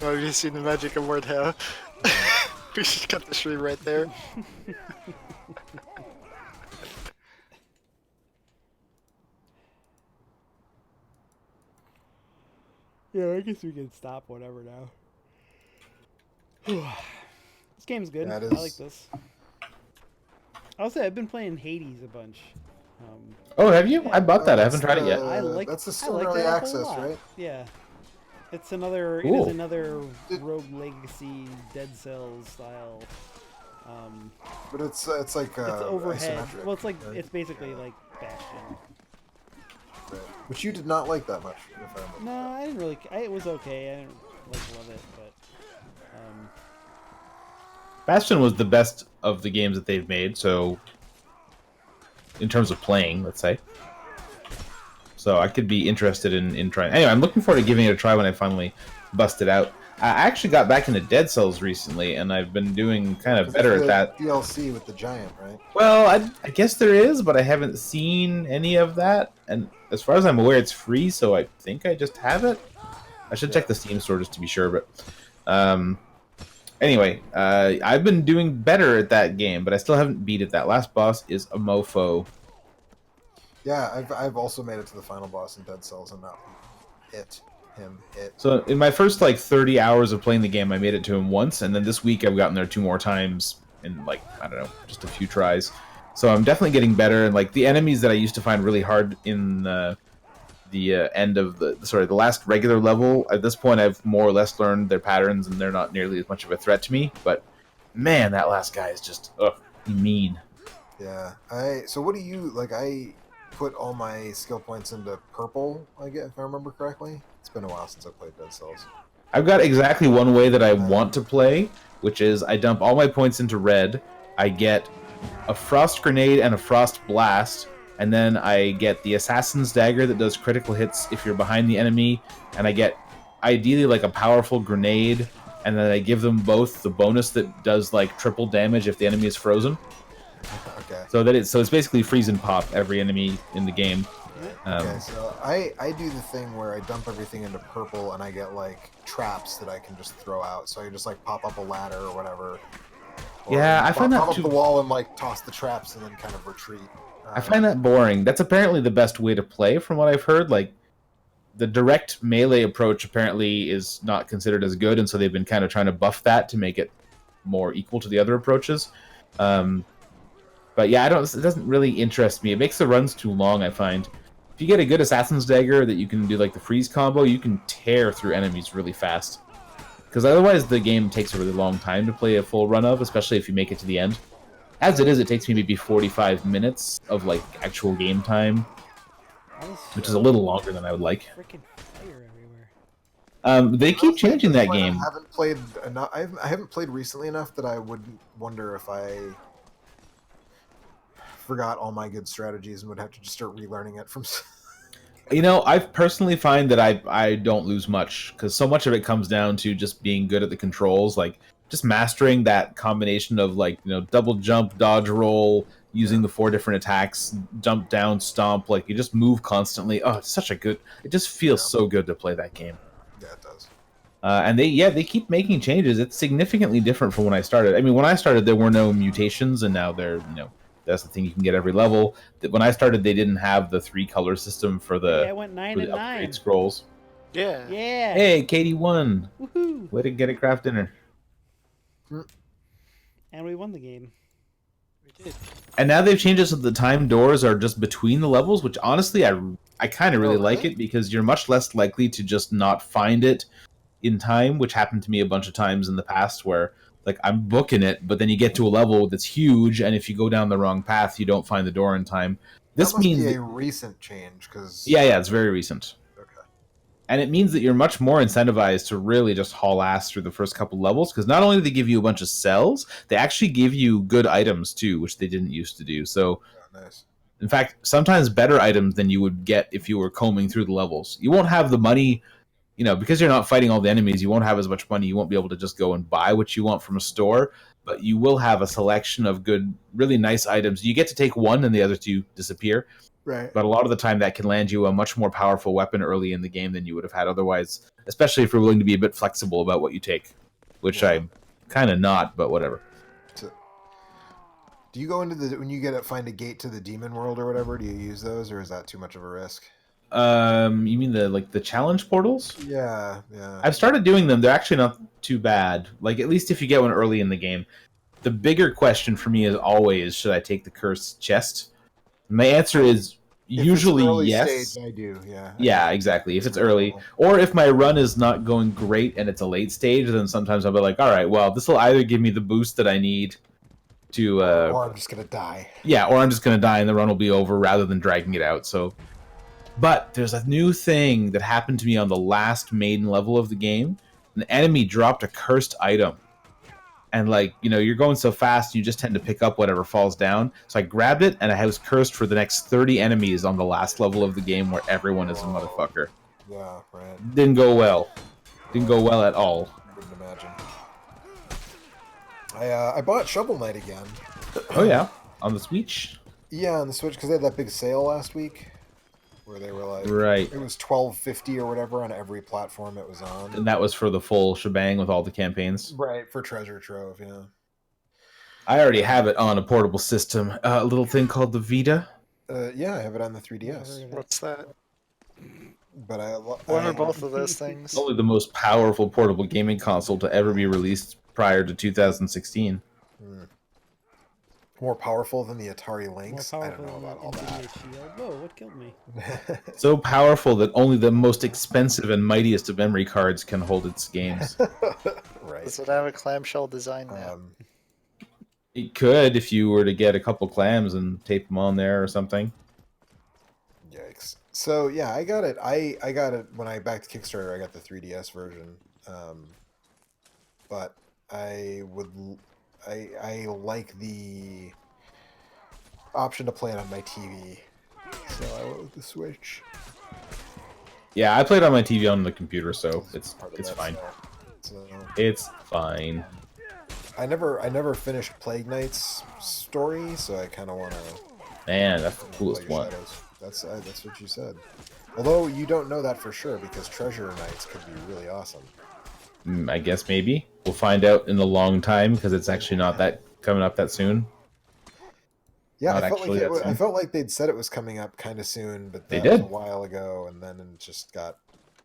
Speaker 3: Oh, have you seen the magic of Mordhau? We should cut the stream right there.
Speaker 2: Yeah, I guess we can stop whatever now. This game's good.
Speaker 1: Yeah, it
Speaker 2: I
Speaker 1: is.
Speaker 2: like this. I'll say I've been playing Hades a bunch.
Speaker 4: Oh, have you?
Speaker 2: Yeah.
Speaker 4: I bought that. I haven't
Speaker 1: That's
Speaker 4: tried it yet.
Speaker 2: I like.
Speaker 1: That's the
Speaker 2: I
Speaker 1: still
Speaker 2: like
Speaker 1: early
Speaker 2: that a whole
Speaker 1: access,
Speaker 2: lot.
Speaker 1: right?
Speaker 2: Yeah. It's another. It
Speaker 4: Cool.
Speaker 2: is another
Speaker 1: Did-
Speaker 2: Rogue Legacy Dead Cells style.
Speaker 1: But it's like
Speaker 2: It's overhead.
Speaker 1: isometric,
Speaker 2: Well, it's like
Speaker 1: right?
Speaker 2: it's basically like Bastion.
Speaker 1: Right. Which you did not like that much, if I remember.
Speaker 2: No, I didn't really. It was okay. I didn't like love it, but
Speaker 4: Bastion was the best of the games that they've made, so in terms of playing, let's say. So I could be interested in trying. Anyway, I'm looking forward to giving it a try when I finally bust it out. I actually got back into Dead Cells recently, and I've been doing kind of better at that.
Speaker 1: DLC with the giant, right?
Speaker 4: Well, I guess there is, but I haven't seen any of that. And as far as I'm aware, it's free, so I think I just have it. I should check the Steam store just to be sure, but anyway, I've been doing better at that game, but I still haven't beat it. That last boss is a mofo.
Speaker 1: Yeah, I've also made it to the final boss in Dead Cells and not hit.
Speaker 4: So in my first like 30 hours of playing the game, I made it to him once, and then this week I've gotten there 2 more times in like, I don't know, just a few tries. So I'm definitely getting better, and like the enemies that I used to find really hard in the end of the last regular level, at this point I've more or less learned their patterns, and they're not nearly as much of a threat to me. But man, that last guy is just mean.
Speaker 1: Yeah. So what do you like? I put all my skill points into purple, I guess, if I remember correctly. It's been a while since I played Dead Cells.
Speaker 4: I've got exactly one way that I want to play, which is I dump all my points into red, I get a frost grenade and a frost blast, and then I get the assassin's dagger that does critical hits if you're behind the enemy, and I get ideally like a powerful grenade, and then I give them both the bonus that does like triple damage if the enemy is frozen.
Speaker 1: Okay.
Speaker 4: So it's basically freeze and pop every enemy in the game.
Speaker 1: Okay, so I do the thing where I dump everything into purple and I get like traps that I can just throw out. So I just like pop up a ladder or whatever. Or
Speaker 4: Yeah, I find that
Speaker 1: pop
Speaker 4: too.
Speaker 1: up the wall and like toss the traps and then kind of retreat.
Speaker 4: I find that boring. That's apparently the best way to play, from what I've heard. Like, the direct melee approach apparently is not considered as good, and so they've been kind of trying to buff that to make it more equal to the other approaches. But yeah, it doesn't really interest me. It makes the runs too long, I find. If you get a good Assassin's Dagger that you can do like the freeze combo, you can tear through enemies really fast. Because otherwise the game takes a really long time to play a full run of, especially if you make it to the end. As it is, it takes me maybe 45 minutes of like actual game time, which is a little longer than I would like.
Speaker 2: Freaking fire everywhere.
Speaker 4: They keep changing that game.
Speaker 1: I haven't played enough. I haven't played recently enough that I would wonder if I forgot all my good strategies and would have to just start relearning it from.
Speaker 4: You know, I personally find that I don't lose much, because so much of it comes down to just being good at the controls, like just mastering that combination of like, you know, double jump, dodge roll, using the 4 different attacks, jump down, stomp, like you just move constantly. Oh, it's such a good, it just feels so good to play that game.
Speaker 1: Yeah, it does.
Speaker 4: And they keep making changes. It's significantly different from when I started. I mean, when I started, there were no mutations, and now they're, you know, that's the thing, you can get every level. When I started, they didn't have the 3 color system for the,
Speaker 2: Yeah, I went 9 and 9.
Speaker 4: upgrade scrolls.
Speaker 3: Yeah.
Speaker 2: Yeah.
Speaker 4: Hey, Katie won.
Speaker 2: Woohoo.
Speaker 4: Way to get a craft dinner.
Speaker 2: And we won the game.
Speaker 3: We did.
Speaker 4: And now they've changed it so the time doors are just between the levels, which honestly I kind of really like it, because you're much less likely to just not find it in time, which happened to me a bunch of times in the past where like I'm booking it, but then you get to a level that's huge, and if you go down the wrong path, you don't find the door in time. This
Speaker 1: that must
Speaker 4: means
Speaker 1: be a recent change, because
Speaker 4: yeah, it's very recent.
Speaker 1: Okay.
Speaker 4: And it means that you're much more incentivized to really just haul ass through the first couple levels, because not only do they give you a bunch of cells, they actually give you good items too, which they didn't used to do. So,
Speaker 1: Nice.
Speaker 4: in fact, sometimes better items than you would get if you were combing through the levels. You won't have the money, you know, because you're not fighting all the enemies, you won't have as much money, you won't be able to just go and buy what you want from a store, but you will have a selection of good, really nice items. You get to take one and the other 2 disappear.
Speaker 1: Right.
Speaker 4: But a lot of the time that can land you a much more powerful weapon early in the game than you would have had otherwise, especially if you're willing to be a bit flexible about what you take, which I'm kind of not, but whatever.
Speaker 1: So, do you go into when you find a gate to the demon world or whatever, do you use those, or is that too much of a risk?
Speaker 4: You mean the challenge portals?
Speaker 1: Yeah.
Speaker 4: I've started doing them. They're actually not too bad. Like, at least if you get one early in the game. The bigger question for me is always, should I take the cursed chest? My answer is usually
Speaker 1: early
Speaker 4: yes.
Speaker 1: Stage, I do, yeah.
Speaker 4: Yeah, exactly. If it's early, or if my run is not going great and it's a late stage, then sometimes I'll be like, all right, well, this will either give me the boost that I need to...
Speaker 1: or I'm just going to die.
Speaker 4: Yeah, or I'm just going to die and the run will be over rather than dragging it out, so... But there's a new thing that happened to me on the last maiden level of the game. An enemy dropped a cursed item. And, like, you know, you're going so fast, you just tend to pick up whatever falls down. So I grabbed it, and I was cursed for the next 30 enemies on the last level of the game where everyone is a motherfucker.
Speaker 1: Yeah, right.
Speaker 4: Didn't go well. Didn't go well at all.
Speaker 1: Wouldn't imagine. I bought Shovel Knight again.
Speaker 4: Oh, yeah? On the Switch?
Speaker 1: Yeah, on the Switch, because they had that big sale last week. Where they were like,
Speaker 4: right.
Speaker 1: It was $12.50 or whatever on every platform it was on.
Speaker 4: And that was for the full shebang with all the campaigns?
Speaker 1: Right, for Treasure Trove, yeah.
Speaker 4: I already have it on a portable system. A little thing called the Vita.
Speaker 1: Yeah, I have it on the 3DS.
Speaker 3: What's that?
Speaker 1: But
Speaker 3: What are both of those things?
Speaker 4: Only the most powerful portable gaming console to ever be released prior to 2016.
Speaker 1: More powerful than the Atari Lynx?
Speaker 2: More
Speaker 1: I don't know
Speaker 2: powerful
Speaker 1: about all
Speaker 2: than
Speaker 1: that.
Speaker 2: Nvidia Shield. Whoa, what killed me?
Speaker 4: So powerful that only the most expensive and mightiest of memory cards can hold its games.
Speaker 1: Right.
Speaker 3: Does it have a clamshell design now?
Speaker 4: It could if you were to get a couple clams and tape them on there or something.
Speaker 1: Yikes. So yeah, I got it. I got it when I backed Kickstarter. I got the 3DS version, but I like the option to play it on my TV, so I went with the Switch.
Speaker 4: Yeah, I played on my TV on the computer, so it's
Speaker 1: Part of that
Speaker 4: fine.
Speaker 1: So
Speaker 4: It's fine.
Speaker 1: I never finished Plague Knight's story, so I kind of want to
Speaker 4: Man, that's the
Speaker 1: play
Speaker 4: coolest
Speaker 1: your
Speaker 4: one.
Speaker 1: Shadows. That's what you said. Although you don't know that for sure because Treasure Knights could be really awesome.
Speaker 4: I guess maybe we'll find out in a long time because it's actually not that coming up that soon.
Speaker 1: Yeah,
Speaker 4: Not
Speaker 1: I felt like
Speaker 4: actually that
Speaker 1: I
Speaker 4: soon.
Speaker 1: felt like they'd said it was coming up kind of soon, but
Speaker 4: They
Speaker 1: that was a
Speaker 4: did.
Speaker 1: while ago, and then it just got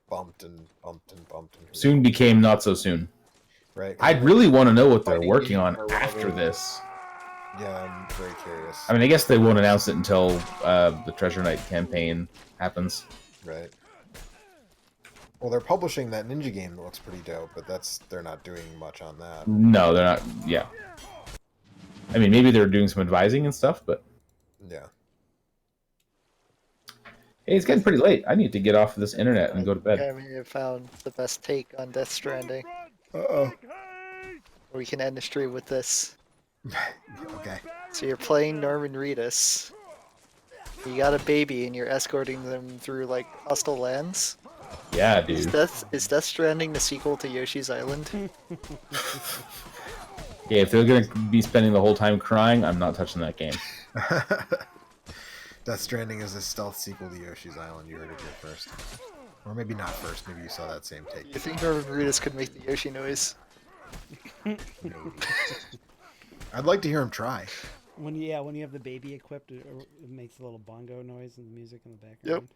Speaker 1: bumped and bumped and bumped. And
Speaker 4: Soon became not so soon.
Speaker 1: right. 'Cause I
Speaker 4: I'd
Speaker 1: remember
Speaker 4: really want to know what they're
Speaker 1: fighting
Speaker 4: working
Speaker 1: game
Speaker 4: on
Speaker 1: or
Speaker 4: after
Speaker 1: whatever.
Speaker 4: this.
Speaker 1: Yeah, I'm very curious.
Speaker 4: I mean, I guess they won't announce it until the Treasure Knight campaign happens.
Speaker 1: Right. Well, they're publishing that ninja game that looks pretty dope, but they're not doing much on that.
Speaker 4: No, they're not. Yeah. I mean, maybe they're doing some advising and stuff, but
Speaker 1: Yeah.
Speaker 4: hey, it's getting pretty late. I need to get off of this internet and go to bed.
Speaker 3: I may have found the best take on Death Stranding.
Speaker 1: Uh-oh.
Speaker 3: We can end the stream with this.
Speaker 1: Okay.
Speaker 3: So you're playing Norman Reedus. You got a baby and you're escorting them through like hostile lands.
Speaker 4: Yeah,
Speaker 3: Is
Speaker 4: dude.
Speaker 3: Death Stranding the sequel to Yoshi's Island?
Speaker 4: Yeah, if they're gonna be spending the whole time crying, I'm not touching that game.
Speaker 1: Death Stranding is a stealth sequel to Yoshi's Island. You heard it here first. Or maybe not first. Maybe you saw that same take.
Speaker 3: You think Norman Reedus could make the Yoshi noise?
Speaker 1: I'd like to hear him try.
Speaker 2: When you have the baby equipped, it makes a little bongo noise and the music in the background.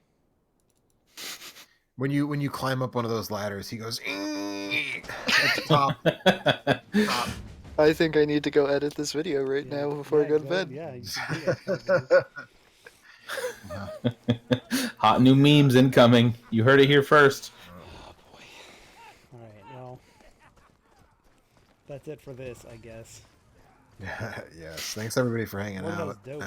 Speaker 1: When you climb up one of those ladders, he goes at the top. Top.
Speaker 3: I think I need to go edit this video right now before I go to bed.
Speaker 2: Yeah, you should do that.
Speaker 4: Hot new memes incoming. You heard it here first.
Speaker 2: Oh boy. All right, well, that's it for this, I guess.
Speaker 1: Yes. Thanks everybody for hanging
Speaker 2: Well, that was
Speaker 1: out.
Speaker 2: dope.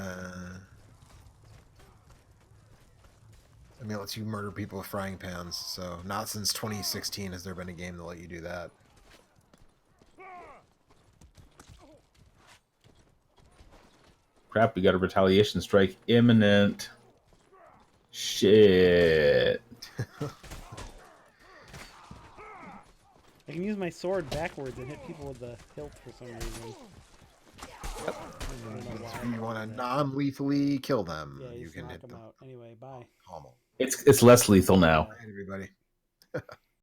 Speaker 1: I mean, it lets you murder people with frying pans. So not since 2016 has there been a game that let you do that.
Speaker 4: Crap, we got a retaliation strike imminent. Shit.
Speaker 2: I can use my sword backwards and hit people with the hilt for some reason. I don't know
Speaker 1: If
Speaker 2: why.
Speaker 1: you want to non-lethally kill them,
Speaker 2: Yeah,
Speaker 1: you
Speaker 2: just
Speaker 1: can
Speaker 2: knock
Speaker 1: hit
Speaker 2: them
Speaker 1: them.
Speaker 2: out. Anyway, bye.
Speaker 1: Pummel.
Speaker 4: It's less lethal now.
Speaker 1: Right, everybody.